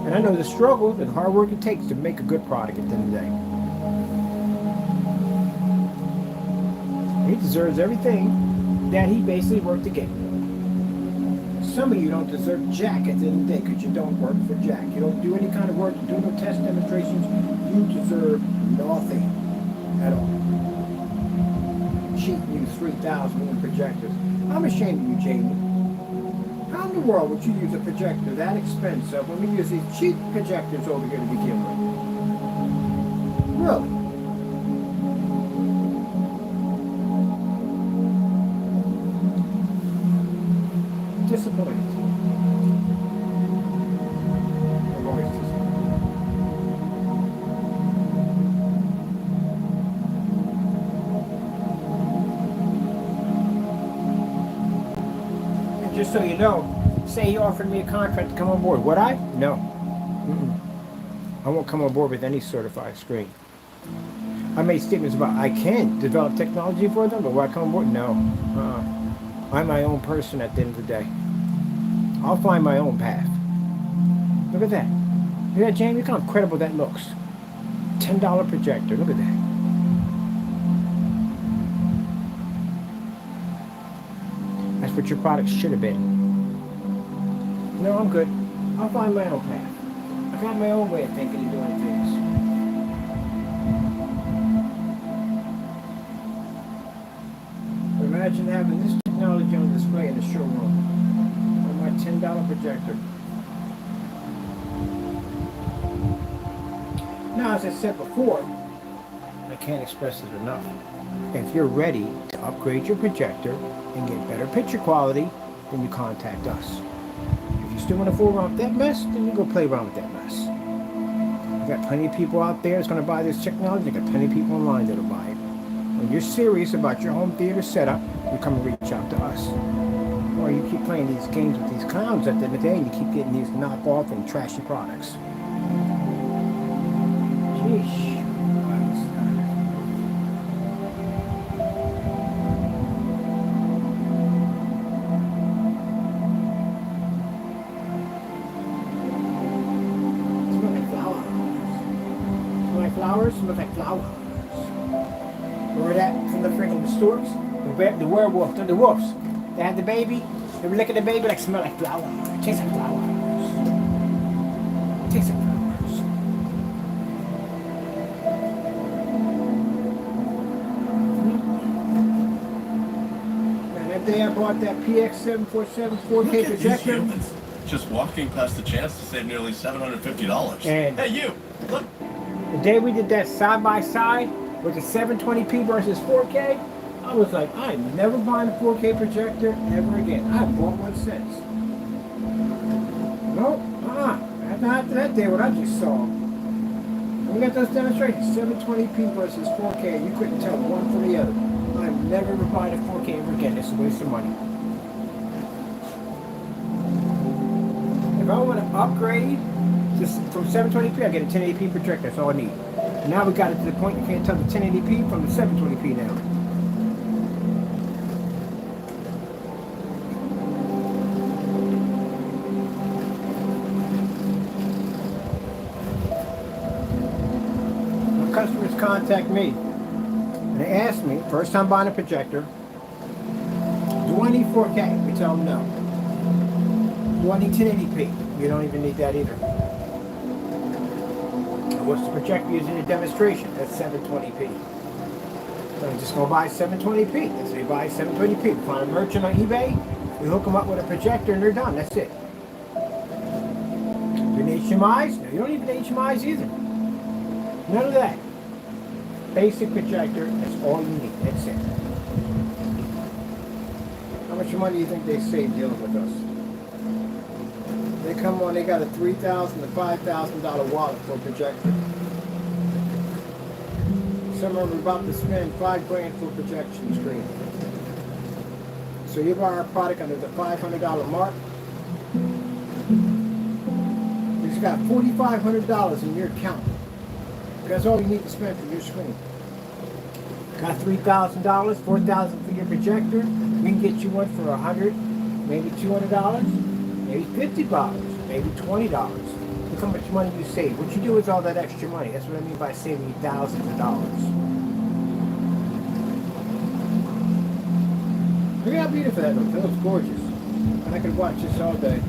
And I know the struggle and hard work it takes to make a good product at the end of the day. He deserves everything that he basically worked to get. Some of you don't deserve jack at the end of the day because you don't work for jack. You don't do any kind of work, you do no test demonstrations. You deserve nothing at all. Cheap use 3,000 in projectors. I'm ashamed of you, Jamie. How in the world would you use a projector that expensive when we use these cheap projectors over here to begin with? Really? Disappointed. just so you know, say he offered me a contract to come on board. Would I? No. Mm-mm. I won't come on board with any certified screen. I made statements about I can develop technology for them, but will I come on board? No. I'm my own person at the end of the day. I'll find my own path. Look at that. Look at that, Jamie. Look how incredible that looks. $10 projector. Look at that. That's what your product should have been. No, I'm good. I'll find my own path. I got my own way of thinking and doing things. But imagine having this technology on display in the showroom on my $10 projector. Now, as I said before, I can't express it enough. If you're ready to upgrade your projector and get better picture quality, then you contact us. If you still want to fool around with that mess, then you go play around with that mess. I've got plenty of people out there that's going to buy this technology. I've got plenty of people online that'll buy it. When you're serious about your home theater setup, you come and reach out to us. Or you keep playing these games with these clowns at the end of the day and you keep getting these knockoff and trashy products. Sheesh. Look like flowers. Remember that from the freaking stores? The werewolf, the wolves. They had the baby. They were licking the baby like smell like flowers. It tastes like flowers. It tastes like flowers. And that day I bought that PX747 4K projector. Just walking past the chance to save nearly $750. And hey, you! Look! The day we did that side by side with the 720p versus 4K, I was like, I'm never buying a 4K projector ever again. I haven't bought one since. Nope, after that day, what I just saw. When we got those demonstrations, 720p versus 4K, you couldn't tell one from the other. I'm never buying a 4K ever again. It's a waste of money. If I want to upgrade from 720p, I get a 1080p projector. That's all I need. Now we got it to the point you can't tell the 1080p from the 720p now. When customers contact me and they ask me, first time buying a projector, do I need 4K? We tell them no. Do I need 1080p? You don't even need that either. What's the projector using a demonstration? That's 720p. So I'm just going to buy 720p. So you buy 720p. We find a merchant on eBay, we hook them up with a projector and they're done. That's it. You need HMIs? No, you don't need HMIs either. None of that. Basic projector, that's all you need. That's it. How much money do you think they save dealing with us? They come on, they got a $3,000 to $5,000 wallet for a projector. Some of them are about to spend $5,000 for a projection screen. So you buy our product under the $500 mark. You've got $4,500 in your account. That's all you need to spend for your screen. Got $3,000, $4,000 for your projector. We can get you one for $100, maybe $200. Maybe $50, maybe $20. Look how much money you save. What you do with all that extra money, that's what I mean by saving you thousands of dollars. Look how beautiful that looks. That looks gorgeous. And I could watch this all day.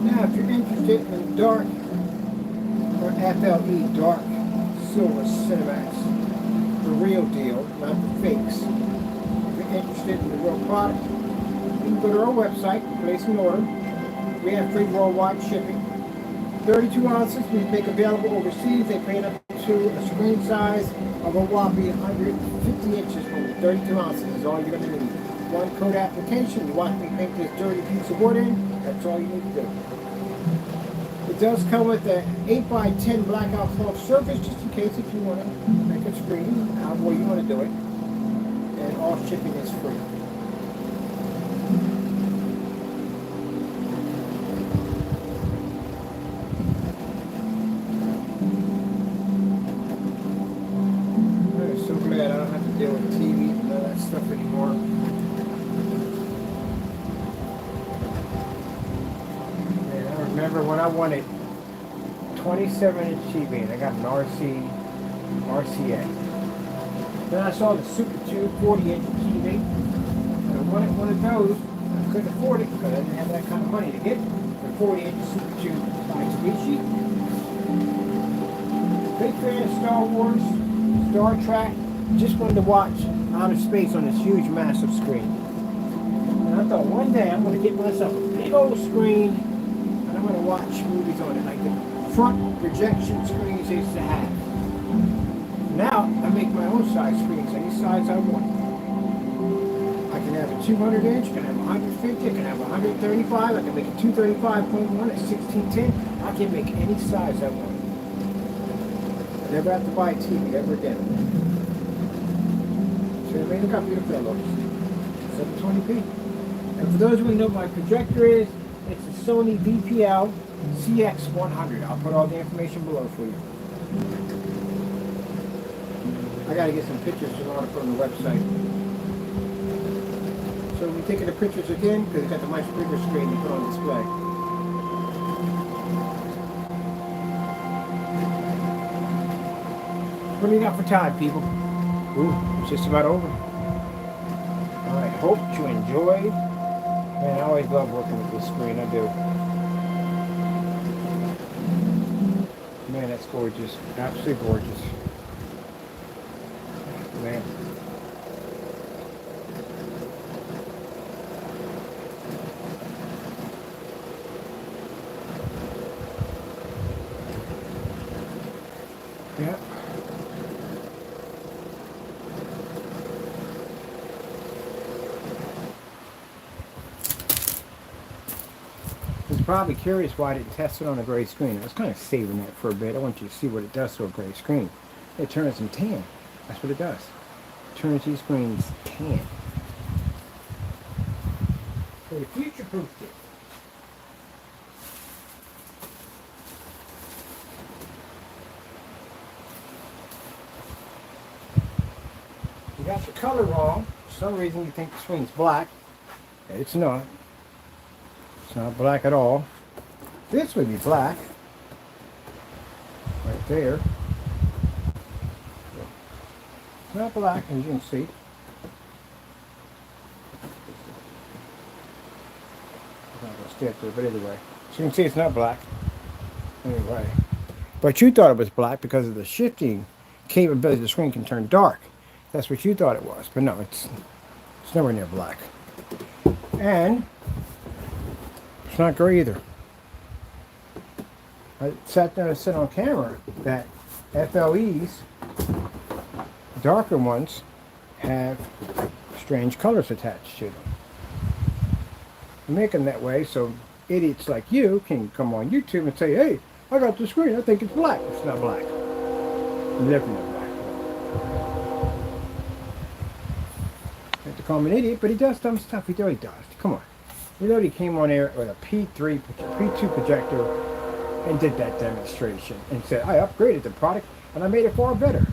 Now, if you're interested in dark or FLE dark silver CINEMAX, the real deal, not the fakes. If you're interested in the real product, you can go to our website, place an order. We have free worldwide shipping. 32 ounces we make available overseas. They paint up to a screen size of a whopping 150 inches. Only 32 ounces is all you're going to need. One code application. You want me to paint this dirty piece of wood in? That's all you need to do. It does come with an 8x10 blackout cloth surface, just in case if you want to make a screen, however you want to do it. And all shipping is free. I'm so glad I don't have to deal with TV and all that stuff anymore. And I remember when I wanted 27-inch TV and I got an RCA. Then I saw the Super Tube 40-inch TV. And I wanted one of those. I couldn't afford it because I didn't have that kind of money to get the 40-inch Super Tube Mitsubishi. Big fan of Star Wars, Star Trek. Just wanted to watch outer space on this huge, massive screen. And I thought one day I'm going to get myself a big old screen and I'm going to watch movies on it, like the front projection screens they used to have. Now I make my own size screens, any size I want. I can have a 200-inch, I can have a 150, I can have a 135, I can make a 235.1, a 1610. I can make any size I want. I never have to buy a TV ever again. So look how beautiful that looks. 720p. And for those who know what my projector is, it's a Sony VPL-CX100. I'll put all the information below for you. I gotta get some pictures in order to put on the website. So we're taking the pictures again because it's got the much bigger screen to put on display. What do you got for time, people? Ooh, it's just about over. I hope you enjoyed. Man, I always love working with this screen, I do. Man, that's gorgeous. Absolutely gorgeous. Man. Yeah. You're probably curious why I didn't test it on a gray screen. I was kind of saving that for a bit. I want you to see what it does to a gray screen. It turns them tan. That's what it does. It turns these screens tan. So we future-proofed it. You got the color wrong. For some reason you think the screen's black. It's not. It's not black at all. This would be black. Right there. It's not black, as you can see. I'm not going to stay up there, but anyway. So you can see it's not black. Anyway. But you thought it was black because of the shifting capability. The screen can turn dark. That's what you thought it was. But no, it's nowhere near black. And it's not gray either. I sat down and said on camera that FLEs, darker ones, have strange colors attached to them. Make them that way so idiots like you can come on YouTube and say, hey, I got the screen, I think it's black. It's not black. Never not black. You have to call him an idiot, but he does dumb stuff. He really does. Come on. You know he came on air with a P2 projector and did that demonstration and said, I upgraded the product and I made it far better.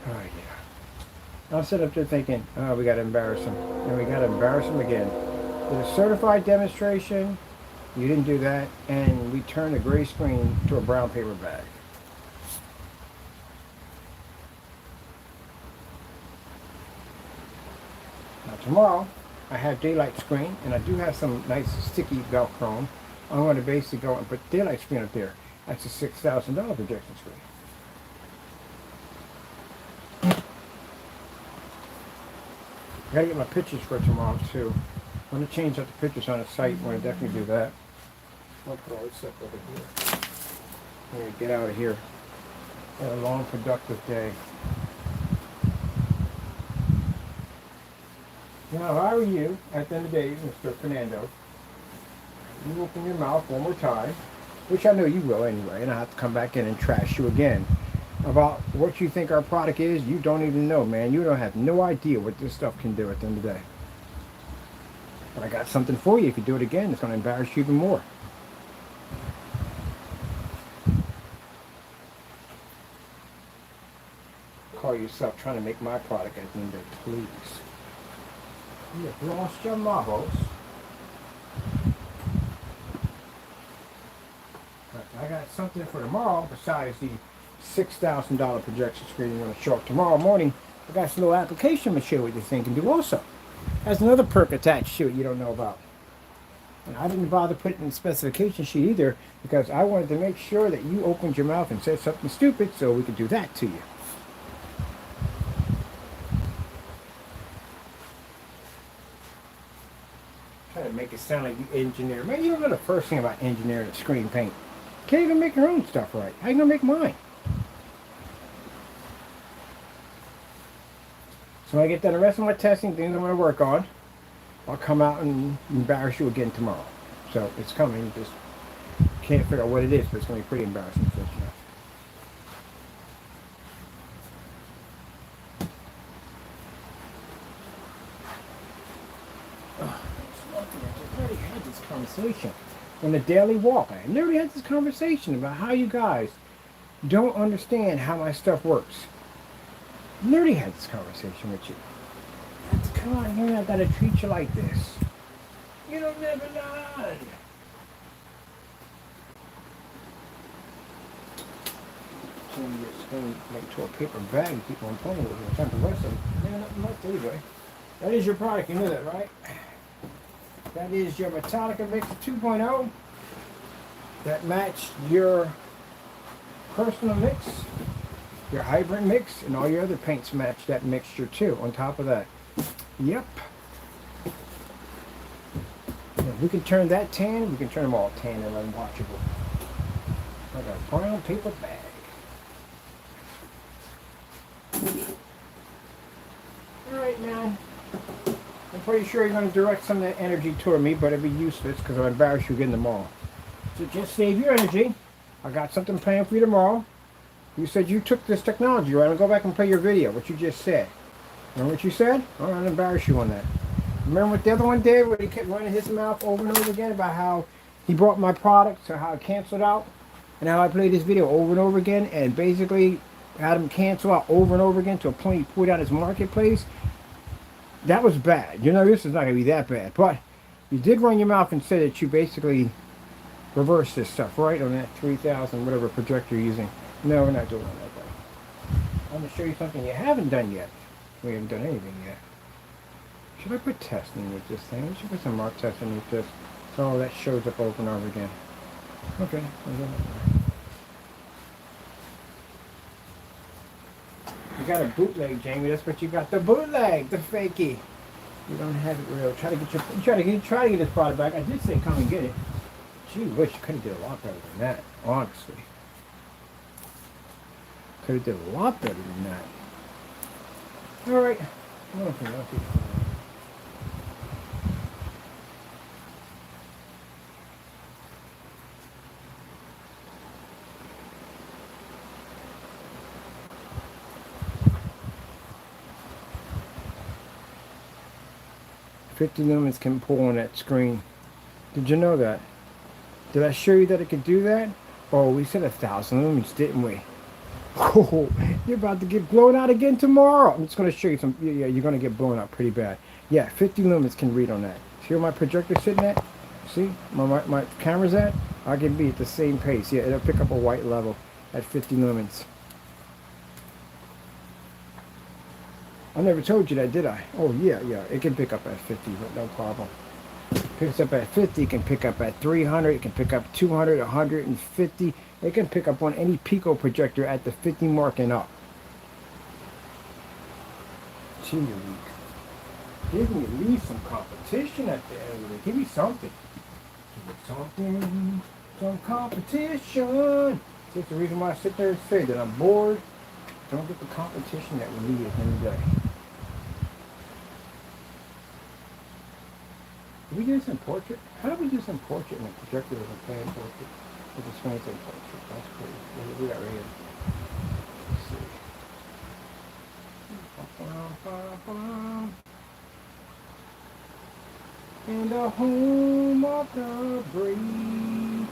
Oh yeah. I'll sit up there thinking, oh, we got to embarrass him. And we got to embarrass him again. With a certified demonstration, you didn't do that, and we turned a gray screen to a brown paper bag. Now tomorrow, I have daylight screen, and I do have some nice sticky Velcro. I'm going to basically go and put daylight screen up there. That's a $6,000 projection screen. I gotta get my pictures for tomorrow too. I'm gonna change up the pictures on the site. I'm gonna definitely do that. I'll put all this up over here. I'm gonna get out of here. Had a long, productive day. Now, if I were you, at the end of the day, Mr. Fernando, you open your mouth one more time. which I know you will anyway, and I have to come back in and trash you again about what you think our product is. You don't even know, man. You don't have no idea what this stuff can do at the end of the day. But I got something for you. If you do it again, it's going to embarrass you even more. Call yourself trying to make my product at the end of the day, please. You have lost your marbles. But I got something for tomorrow besides the $6,000 projection screen you're going to show up tomorrow morning. I got some little application to show you what this thing can do also. Has another perk attached to it you don't know about. And I didn't bother putting it in the specification sheet either because I wanted to make sure that you opened your mouth and said something stupid so we could do that to you. Trying to make it sound like you engineer. Man, you don't know the first thing about engineering is screen paint. Can't even make your own stuff right. How you gonna make mine? So when I get done the rest of my testing, things I'm going to work on, I'll come out and embarrass you again tomorrow. So it's coming, you just can't figure out what it is, but it's going to be pretty embarrassing. So, I already had this conversation on the daily walk. I literally had this conversation about how you guys don't understand how my stuff works. Literally had this conversation with you. Come on here, I gotta treat you like this. You don't never learn. Turn your screen like to a paper bag and keep on playing with it. Turn the rest of it. Yeah, nothing much anyway. That is your product, you know that, right? That is your Metallica Mix 2.0 that matched your personal mix. Your hybrid mix and all your other paints match that mixture too on top of that. Yep. Yeah, we can turn that tan, we can turn them all tan and unwatchable. Like a brown paper bag. Alright, man. I'm pretty sure you're going to direct some of that energy toward me, but it'll be useless because I'll embarrass you again tomorrow. So just save your energy. I got something planned for you tomorrow. You said you took this technology, right? I'm going to go back and play your video, what you just said. Remember what you said? I'm going to embarrass you on that. Remember what the other one did, where he kept running his mouth over and over again about how he brought my product, so how it canceled out, and how I played this video over and over again, and basically had him cancel out over and over again to a point he put out his marketplace? That was bad. You know, this is not going to be that bad. But you did run your mouth and say that you basically reversed this stuff, right? On that 3000 whatever projector you're using. No, we're not doing it that way. I'm going to show you something you haven't done yet. We haven't done anything yet. Should I put testing with this thing? I should put some mark testing with this. So that shows up over and over again. Okay. You got a bootleg, Jamie. That's what you got. The bootleg, the fakey. You don't have it real. Try to get this product back. I did say come and get it. Gee whiz, you could have did a lot better than that, honestly. Could have did a lot better than that. Alright. $50 lumens can pull on that screen. Did you know that? Did I show you that it could do that? Oh, we said 1,000 lumens, didn't we? Oh, you're about to get blown out again tomorrow. I'm just going to show you some. Yeah, you're going to get blown out pretty bad. Yeah, 50 lumens can read on that. See where my projector sitting at? See? My camera's at? I can be at the same pace. Yeah, it'll pick up a white level at 50 lumens. I never told you that, did I? Oh, yeah. It can pick up at 50, but no problem. Picks up at 50, it can pick up at 300, it can pick up 200, 150. It can pick up on any Pico projector at the 50 mark and up. Gee, give me at least some competition at the end of it. Give me something. Give me something. Some competition. That's the reason why I sit there and say that I'm bored. Don't get the competition that we need at the end of the day. Did we do some portrait? How did we do some portrait when the projector doesn't play in portrait? With the science portrait. That's cool. What do we got right here? Let's see. In the home of the brave.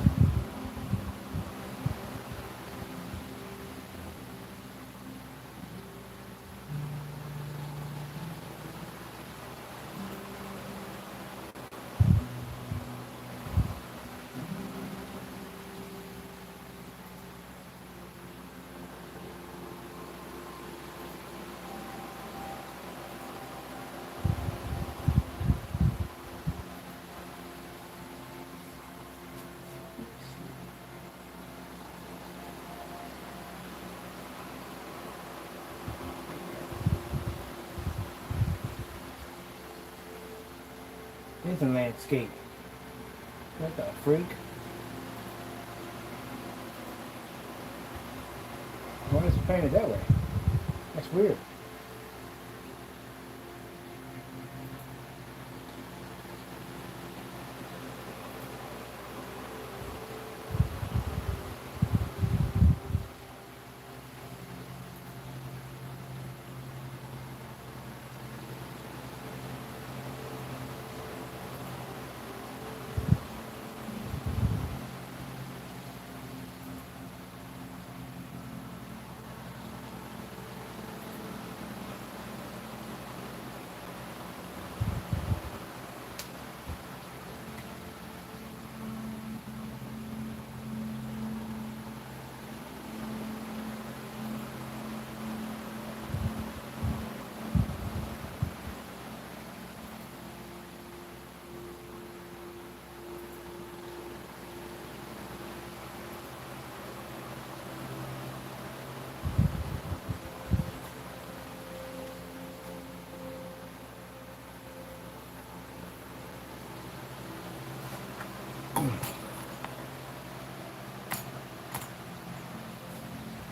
Here's a landscape. What the freak? Why is it painted that way? That's weird.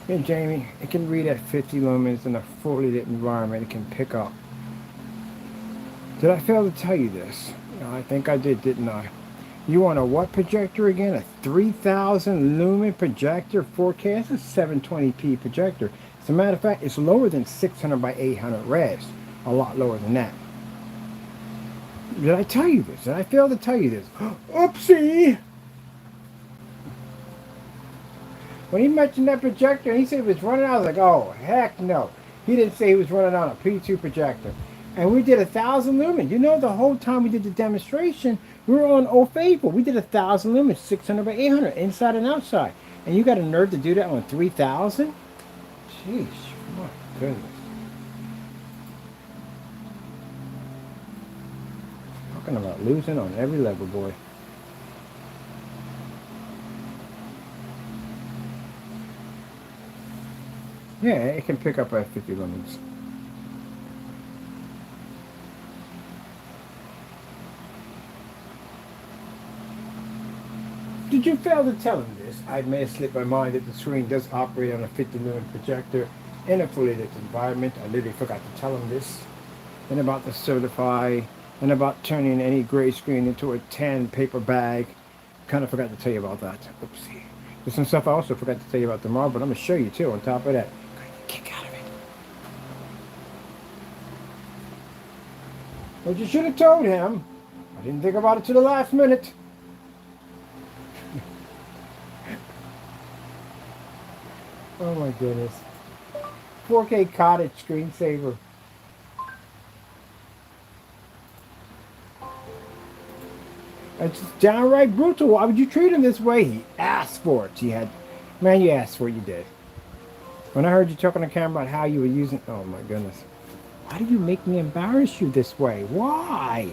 Hey Jamie, it can read at 50 lumens in a fully lit environment. It can pick up. Did I fail to tell you this? No, I think I did, didn't I? You want a what projector again? A 3000 lumen projector 4K? That's a 720p projector. As a matter of fact, it's lower than 600 by 800 res. A lot lower than that. Did I tell you this? Did I fail to tell you this? Oopsie! When he mentioned that projector, he said it was running out. I was like, oh, heck no. He didn't say he was running on a P2 projector. And we did 1,000 lumens. You know, the whole time we did the demonstration, we were on Old Faithful. We did 1,000 lumens, 600 by 800, inside and outside. And you got a nerve to do that on 3,000? Jeez, my goodness. Talking about losing on every level, boy. Yeah, it can pick up at 50 lumens. Did you fail to tell him this? I may have slipped my mind that the screen does operate on a 50 lumen projector in a fully lit environment. I literally forgot to tell him this. And about the certify, and about turning any gray screen into a tan paper bag. Kind of forgot to tell you about that. Oopsie. There's some stuff I also forgot to tell you about tomorrow, but I'm going to show you too on top of that. Kick out of it. But you should have told him. I didn't think about it to the last minute. Oh my goodness. 4K cottage screensaver. It's downright brutal. Why would you treat him this way? He asked for it. Man, you asked for it, you did. When I heard you talk on the camera about how you were using... Oh my goodness. Why do you make me embarrass you this way? Why?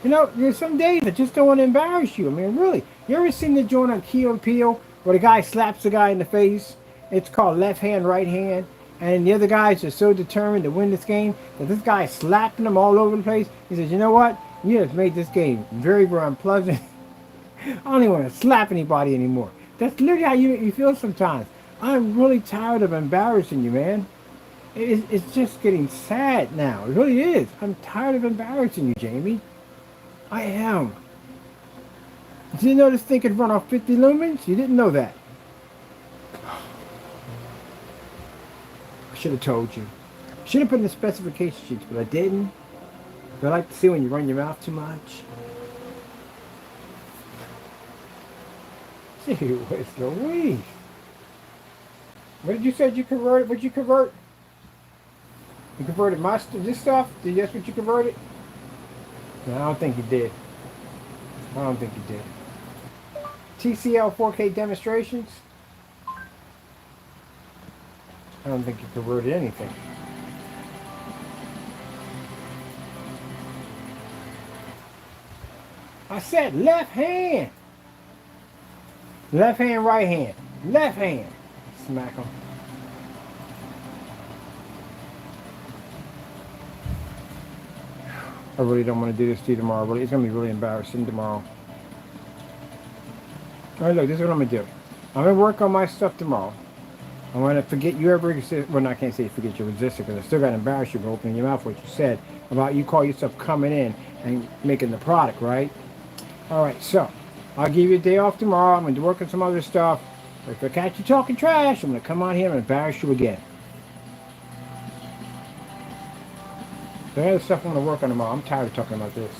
You know, there's some days I just don't want to embarrass you. I mean, really. You ever seen the joint on Key and Peele where the guy slaps the guy in the face? It's called left hand, right hand. And the other guys are so determined to win this game that this guy is slapping them all over the place. He says, you know what? You have made this game very, very unpleasant. I don't even want to slap anybody anymore. That's literally how you feel sometimes. I'm really tired of embarrassing you, man. It's just getting sad now. It really is. I'm tired of embarrassing you, Jamie. I am. You didn't know this thing could run off 50 lumens? You didn't know that. I should have told you. Should have put in the specification sheets, but I didn't. I like to see when you run your mouth too much. Gee whiz Louise. What did you say you converted? What did you convert? You converted this stuff? That's what you converted? No, I don't think you did. I don't think you did. TCL 4K demonstrations? I don't think you converted anything. I said left hand. Left hand, right hand. Left hand. Smack them. I really don't want to do this to you tomorrow. Really, it's going to be really embarrassing tomorrow. All right, look, this is what I'm going to do. I'm going to work on my stuff tomorrow. I'm going to forget you ever existed. Well, I can't say forget you existed because I still got to embarrass you for opening your mouth what you said about you call yourself coming in and making the product, right? All right, so I'll give you a day off tomorrow. I'm going to work on some other stuff. If I catch you talking trash, I'm going to come on here and embarrass you again. The other stuff I'm going to work on tomorrow. I'm tired of talking about this.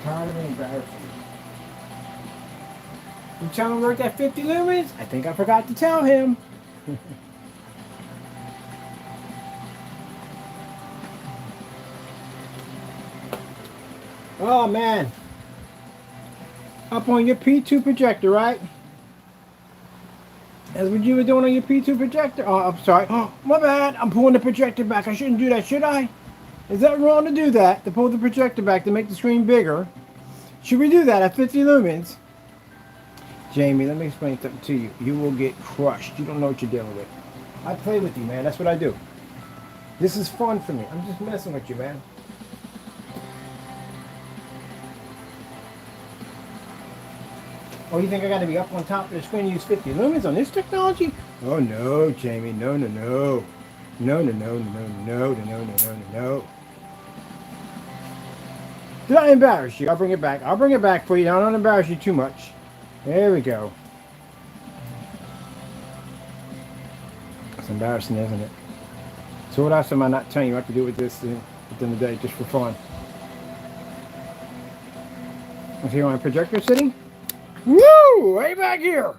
Tired of being embarrassed. You tell him to work that 50 lumens? I think I forgot to tell him. Oh man. Up on your P2 projector, right? That's what you were doing on your P2 projector? Oh, I'm sorry. Oh, my bad. I'm pulling the projector back. I shouldn't do that, should I? Is that wrong to do that? To pull the projector back to make the screen bigger? Should we do that at 50 lumens? Jamie, let me explain something to you. You will get crushed. You don't know what you're dealing with. I play with you, man. That's what I do. This is fun for me. I'm just messing with you, man. Oh, you think I got to be up on top of the screen and use 50 lumens on this technology? Oh, no, Jamie. No, no, no. No, no, no, no, no, no, no, no, no, no. Did I embarrass you? I'll bring it back. I'll bring it back for you. I don't embarrass you too much. There we go. It's embarrassing, isn't it? So what else am I not telling you what to do with this at the end of the day, just for fun? I see my projector sitting? Woo! Way back here!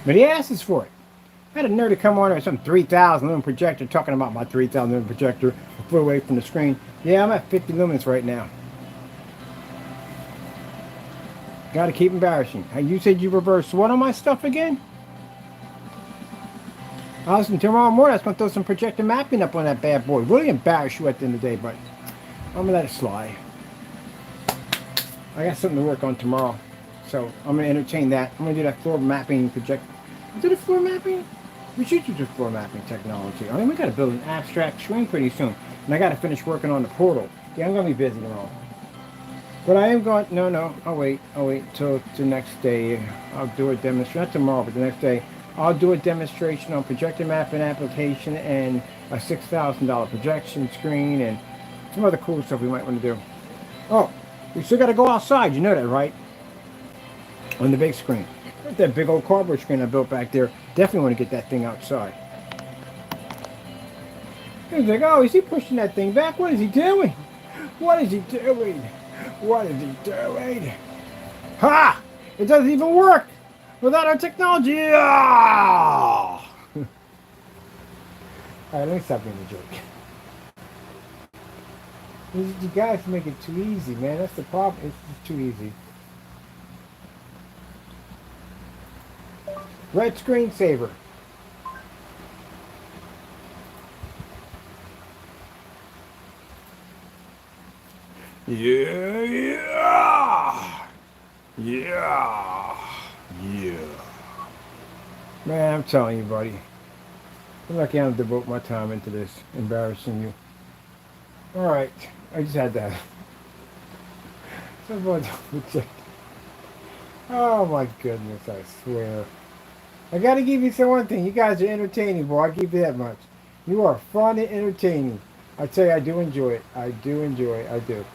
But he asks for it. I had a nerd to come on with some 3,000 lumen projector talking about my 3,000 lumen projector a foot away from the screen. Yeah, I'm at 50 lumens right now. Gotta keep embarrassing. You said you reversed what on my stuff again? Listen, tomorrow morning I was going to throw some projector mapping up on that bad boy. Really embarrass you at the end of the day, but I'm going to let it slide. I got something to work on tomorrow, so I'm going to entertain that. I'm going to do that floor mapping project. Do the floor mapping? We should use the floor mapping technology. I mean, we got to build an abstract screen pretty soon, and I got to finish working on the portal. Yeah, I'm going to be busy tomorrow. But I am going, no, I'll wait till the next day. I'll do a demonstration, not tomorrow, but the next day. I'll do a demonstration on projector mapping application and a $6,000 projection screen and some other cool stuff we might want to do. Oh, we still got to go outside. You know that, right? On the big screen. That big old cardboard screen I built back there. Definitely want to get that thing outside. He's like, oh, is he pushing that thing back? What is he doing? What is he doing? What is he doing? Ha! It doesn't even work! Without our technology, Alright, let me stop being a jerk. You guys make it too easy, man. That's the problem. It's just too easy. Red screensaver. Yeah. Man, I'm telling you, buddy. I'm lucky I don't devote my time into this, embarrassing you. Alright, I just had that. Oh my goodness, I swear. I gotta give you some one thing. You guys are entertaining, boy. I'll give you that much. You are fun and entertaining. I tell you, I do enjoy it. I do enjoy it. I do.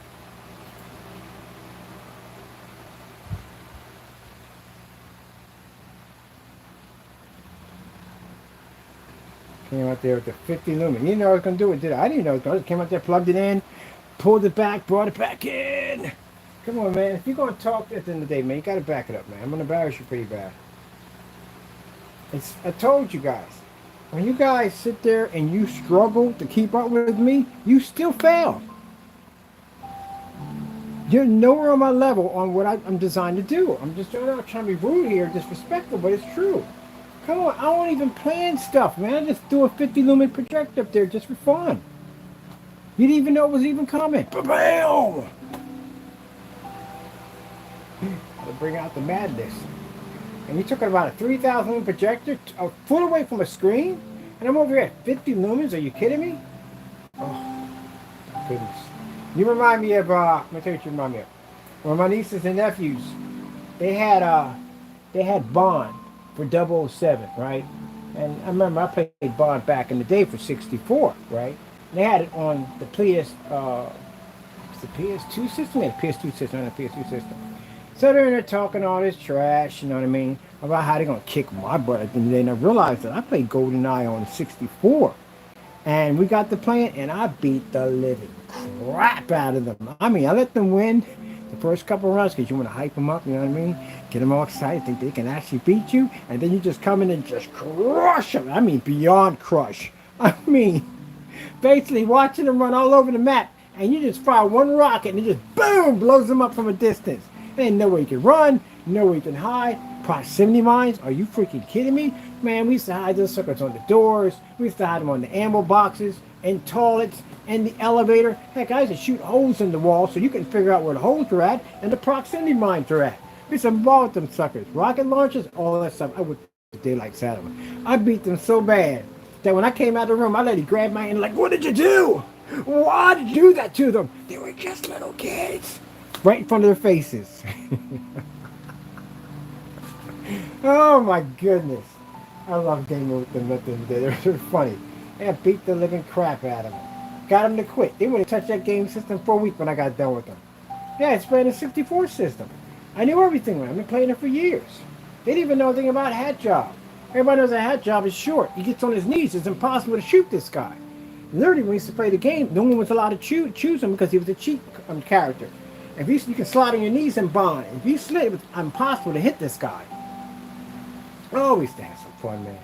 Came out there with the 50 lumen. You know I was going to do it, did I? I didn't know. I just came out there, plugged it in, pulled it back, brought it back in. Come on, man. If you're going to talk at the end of the day, man, you got to back it up, man. I'm going to embarrass you pretty bad. I told you guys. When you guys sit there and you struggle to keep up with me, you still fail. You're nowhere on my level on what I'm designed to do. I'm not trying to be rude here, disrespectful, but it's true. Come on, I don't even plan stuff, man. I just do a 50 lumen projector up there just for fun. You didn't even know it was even coming. Ba-bam! To bring out the madness. And you're talking about a 3,000 lumen projector a foot away from a screen? And I'm over here at 50 lumens? Are you kidding me? Oh, goodness. You remind me of, let me tell you what you remind me of. When my nieces and nephews, they had Bond for 007, right? And I remember I played Bond back in the day for 64, right? And they had it on the PS2 system? Yeah, the PS2 system, not the PS2 system. So they're in there talking all this trash, you know what I mean, about how they're going to kick my butt at the end of the day. And I realized that I played GoldenEye on 64. And we got to playing, and I beat the living crap out of them. I mean, I let them win the first couple of rounds because you want to hype them up, you know what I mean? Get them all excited, think they can actually beat you. And then you just come in and just crush them. I mean, beyond crush. I mean, basically watching them run all over the map. And you just fire one rocket and it just boom, blows them up from a distance. There ain't nowhere you can run, nowhere you can hide. Proximity mines? Are you freaking kidding me? Man, we used to hide those suckers on the doors. We used to hide them on the ammo boxes, in toilets, in the elevator. Heck, I used to shoot holes in the wall so you can figure out where the holes are at and the proximity mines are at. We used to ball with them suckers. Rocket launchers, all that stuff. I would daylight out of them. I beat them so bad that when I came out of the room, I let him grab my hand like, what did you do? Why did you do that to them? They were just little kids. Right in front of their faces. Oh my goodness. I love gaming with them at the end of the day. They're funny. And I beat the living crap out of them. Got them to quit. They wouldn't touch that game system for a week when I got done with them. Yeah, it's playing a 64 system. I knew everything with it. I've been playing it for years. They didn't even know anything about hat job. Everybody knows a hat job is short. He gets on his knees. It's impossible to shoot this guy. Literally, when we used to play the game, no one was allowed to choose him because he was a cheat character. If you can slide on your knees and bond. If you slid, it was impossible to hit this guy. Oh, we used to have some fun, man.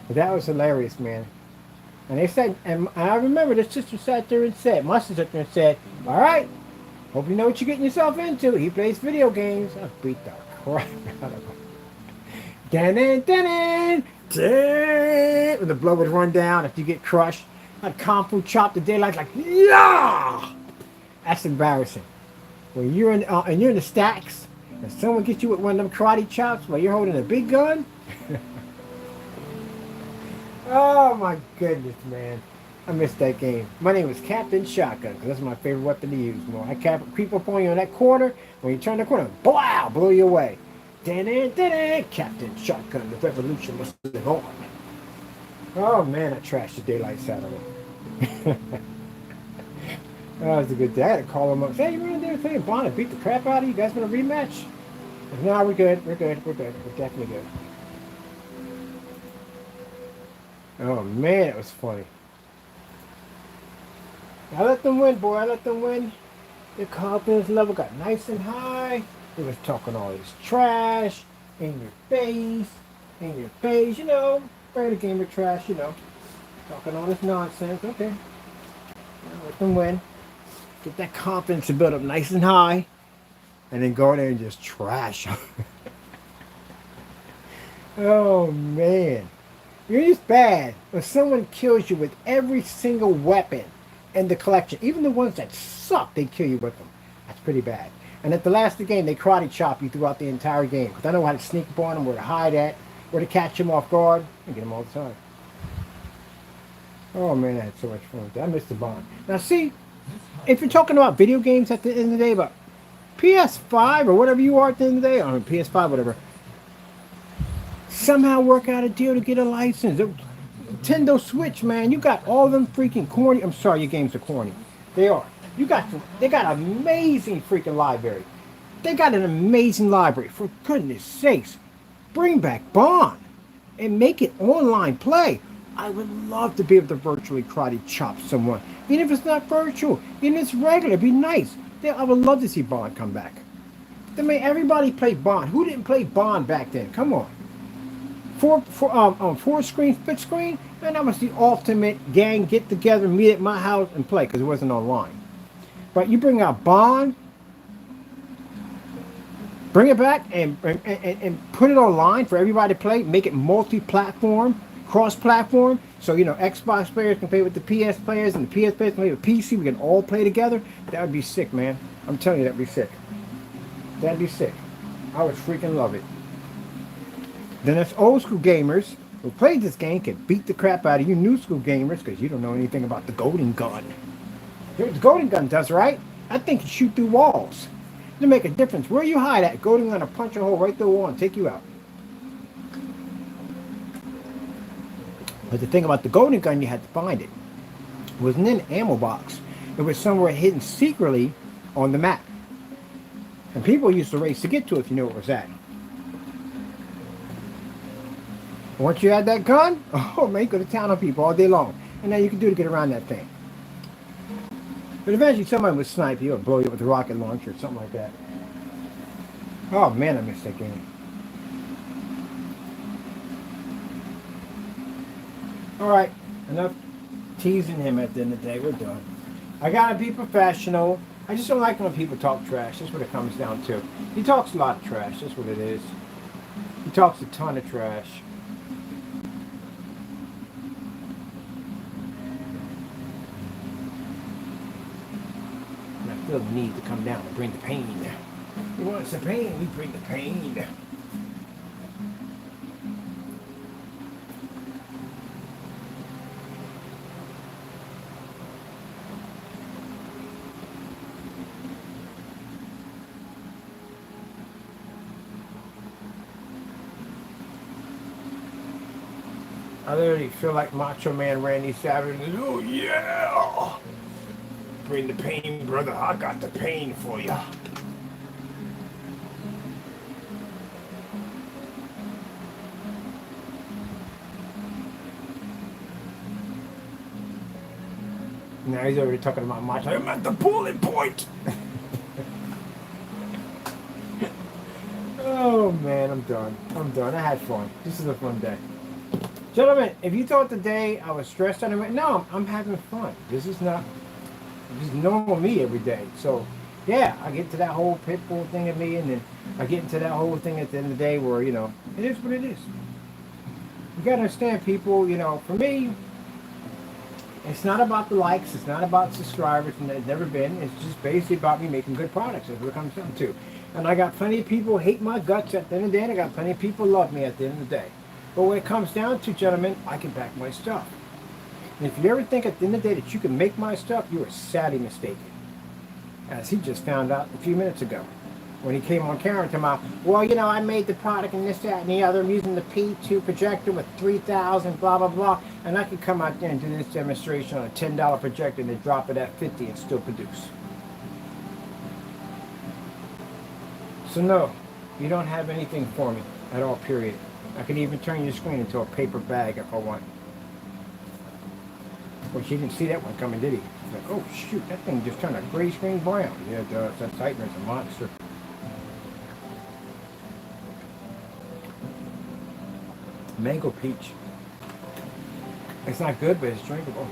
But that was hilarious, man. And they said, and I remember the sister sat there and said, my sister sat there and said, all right, hope you know what you're getting yourself into. He plays video games. I beat the crap out of him. When the blow would run down, if you get crushed, I'd kung fu chop the daylight like, yeah! That's embarrassing. When you're in the stacks, and someone gets you with one of them karate chops while you're holding a big gun. Oh my goodness, man. I missed that game. My name was Captain Shotgun, because that's my favorite weapon to use. More. I creep up on you in that corner. When you turn the corner, blow, blow you away. Captain Shotgun, the revolution must live on. Oh man, I trashed the daylights out of it. That was a good day. I had to call him up. Say, you running there playing Bond and beat the crap out of you? You guys want a rematch? No, we're good. We're good. We're good. We're definitely good. Oh man, it was funny. I let them win, boy. I let them win. Their confidence level got nice and high. They was talking all this trash in your face, you know. Regular gamer trash, you know. Talking all this nonsense. Okay. I let them win. Get that confidence to build up nice and high. And then go in there and just trash. Oh man. You're just bad when someone kills you with every single weapon in the collection. Even the ones that suck, they kill you with them. That's pretty bad. And at the last of the game, they karate chop you throughout the entire game. Because I know how to sneak up on them, where to hide at, where to catch them off guard. I get them all the time. Oh man, I had so much fun with that. I missed the Bond. Now see, if you're talking about video games at the end of the day, about PS5 or whatever you are at the end of the day, or PS5, whatever, somehow work out a deal to get a license. Nintendo Switch, man, you got all them freaking corny. I'm sorry, your games are corny. They are. They got amazing freaking library. They got an amazing library. For goodness sakes, bring back Bond and make it online play. I would love to be able to virtually karate chop someone, even if it's not virtual, even if it's regular. It'd be nice. I would love to see Bond come back. I mean, everybody played Bond. Who didn't play Bond back then? Come on. Four screen, split screen, man, that was the ultimate gang get together, meet at my house and play because it wasn't online. But you bring out Bond, bring it back and put it online for everybody to play. Make it multi-platform, cross-platform. So, you know, Xbox players can play with the PS players and the PS players can play with PC. We can all play together. That would be sick, man. I'm telling you, that'd be sick. That'd be sick. I would freaking love it. Then us old school gamers who played this game can beat the crap out of you new school gamers because you don't know anything about the golden gun. Here's what the golden gun does, right? I think it shoot through walls. It'll make a difference. Where you hide at, golden gun will punch a hole right through the wall and take you out. But the thing about the golden gun, you had to find it. It wasn't in an ammo box. It was somewhere hidden secretly on the map. And people used to race to get to it if you knew where it was at. Once you had that gun, oh man, you go to town on people all day long. And now you can do to get around that thing. But eventually somebody would snipe you or blow you up with a rocket launcher or something like that. Oh man, I miss that game. Alright, enough teasing him at the end of the day. We're done. I gotta be professional. I just don't like when people talk trash. That's what it comes down to. He talks a lot of trash. That's what it is. He talks a ton of trash. And I feel the need to come down and bring the pain. You want some pain? We bring the pain. I literally feel like Macho Man Randy Savage. Oh yeah! Bring the pain, brother. I got the pain for you. Now he's already talking about Macho. I'm at the bullet point. Oh man, I'm done. I'm done. I had fun. This is a fun day. Gentlemen, if you thought today I was stressed out, no, I'm having fun. This is normal me every day. So, yeah, I get to that whole pit bull thing of me, and then I get into that whole thing at the end of the day where, you know, it is what it is. You got to understand, people, you know, for me, it's not about the likes, it's not about subscribers, and it's never been. It's just basically about me making good products. That's what it comes down to. And I got plenty of people hate my guts at the end of the day, and I got plenty of people love me at the end of the day. But when it comes down to, gentlemen, I can back my stuff. And if you ever think at the end of the day that you can make my stuff, you are sadly mistaken. As he just found out a few minutes ago. When he came on camera to my, well, you know, I made the product and this, that, and the other. I'm using the P2 projector with 3,000, blah, blah, blah. And I could come out there and do this demonstration on a $10 projector and then drop it at 50 and still produce. So no, you don't have anything for me at all, period. I can even turn your screen into a paper bag if I want. Well, you didn't see that one coming, did he? Like, oh shoot, that thing just turned a gray screen brown. Yeah, it does. That tightener's a monster. Mango peach. It's not good, but it's drinkable.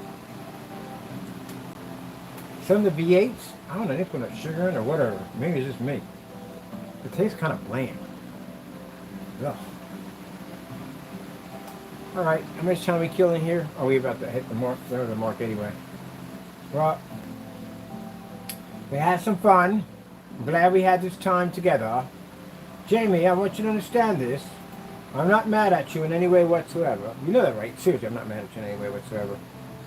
Some of the V8s, I don't know, they put sugar in or whatever. Maybe it's just me. It tastes kind of bland. Ugh. Alright, how much time are we killing here? Are we about to hit the mark? There's the mark anyway. Well, we had some fun. I'm glad we had this time together. Jamie, I want you to understand this. I'm not mad at you in any way whatsoever. You know that, right? Seriously, I'm not mad at you in any way whatsoever.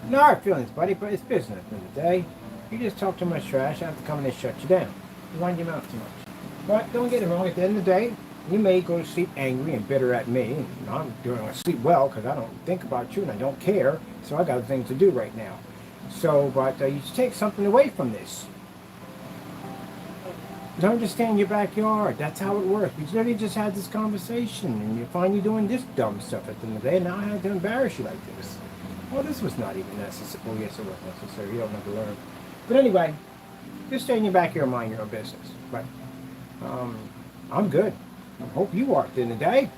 No hard feelings, buddy, but it's business at the end of the day. You just talk too much trash, I have to come in and shut you down. You wind your mouth too much. But don't get it wrong, at the end of the day, You may go to sleep angry and bitter at me. And I'm going to sleep well because I don't think about you and I don't care. So I got things to do right now. So, but you should take something away from this. Don't just stay in your backyard. That's how it works. We literally just had this conversation and you find you doing this dumb stuff at the end of the day. And now I had to embarrass you like this. Well, this was not even necessary. Well, yes, it was necessary. You don't have to learn. But anyway, just stay in your backyard and mind your own business. But I'm good. I hope you are at the end of the day.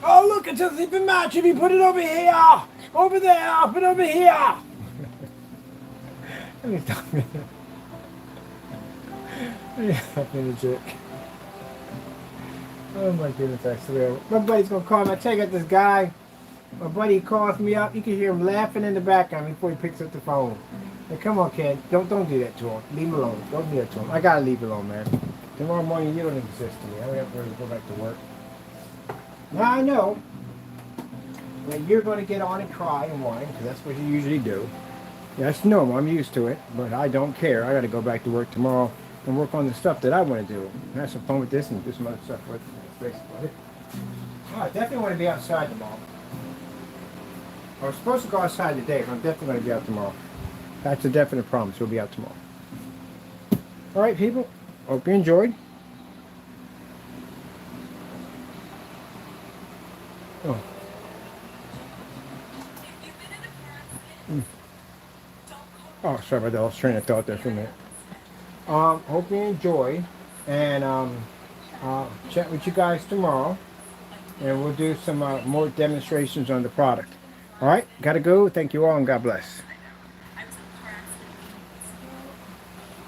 Oh, look, it's a sleeping match. If you put it over here, over there, put it over here. Let me stop me. Let me stop me legit. Oh my goodness, I swear. My buddy's gonna call me. I check out this guy. My buddy calls me up. You can hear him laughing in the background before he picks up the phone. Hey, come on, kid. Don't do that to him. Leave him alone. Don't do that to him. I gotta leave him alone, man. Tomorrow morning you don't exist to me. I have to go back to work. Now I know that you're going to get on and cry and whine, because that's what you usually do. That's normal. I'm used to it, but I don't care. I got to go back to work tomorrow and work on the stuff that I want to do. Have some fun with this and do some other stuff with it. I definitely want to be outside tomorrow. I was supposed to go outside today, but I'm definitely going to be out tomorrow. That's a definite promise. We'll be out tomorrow. All right, people. Hope you enjoyed. Oh. Oh, sorry about that. I was train of thought there for a minute. Hope you enjoy, and I'll chat with you guys tomorrow, and we'll do some more demonstrations on the product. All right, gotta go. Thank you all, and God bless.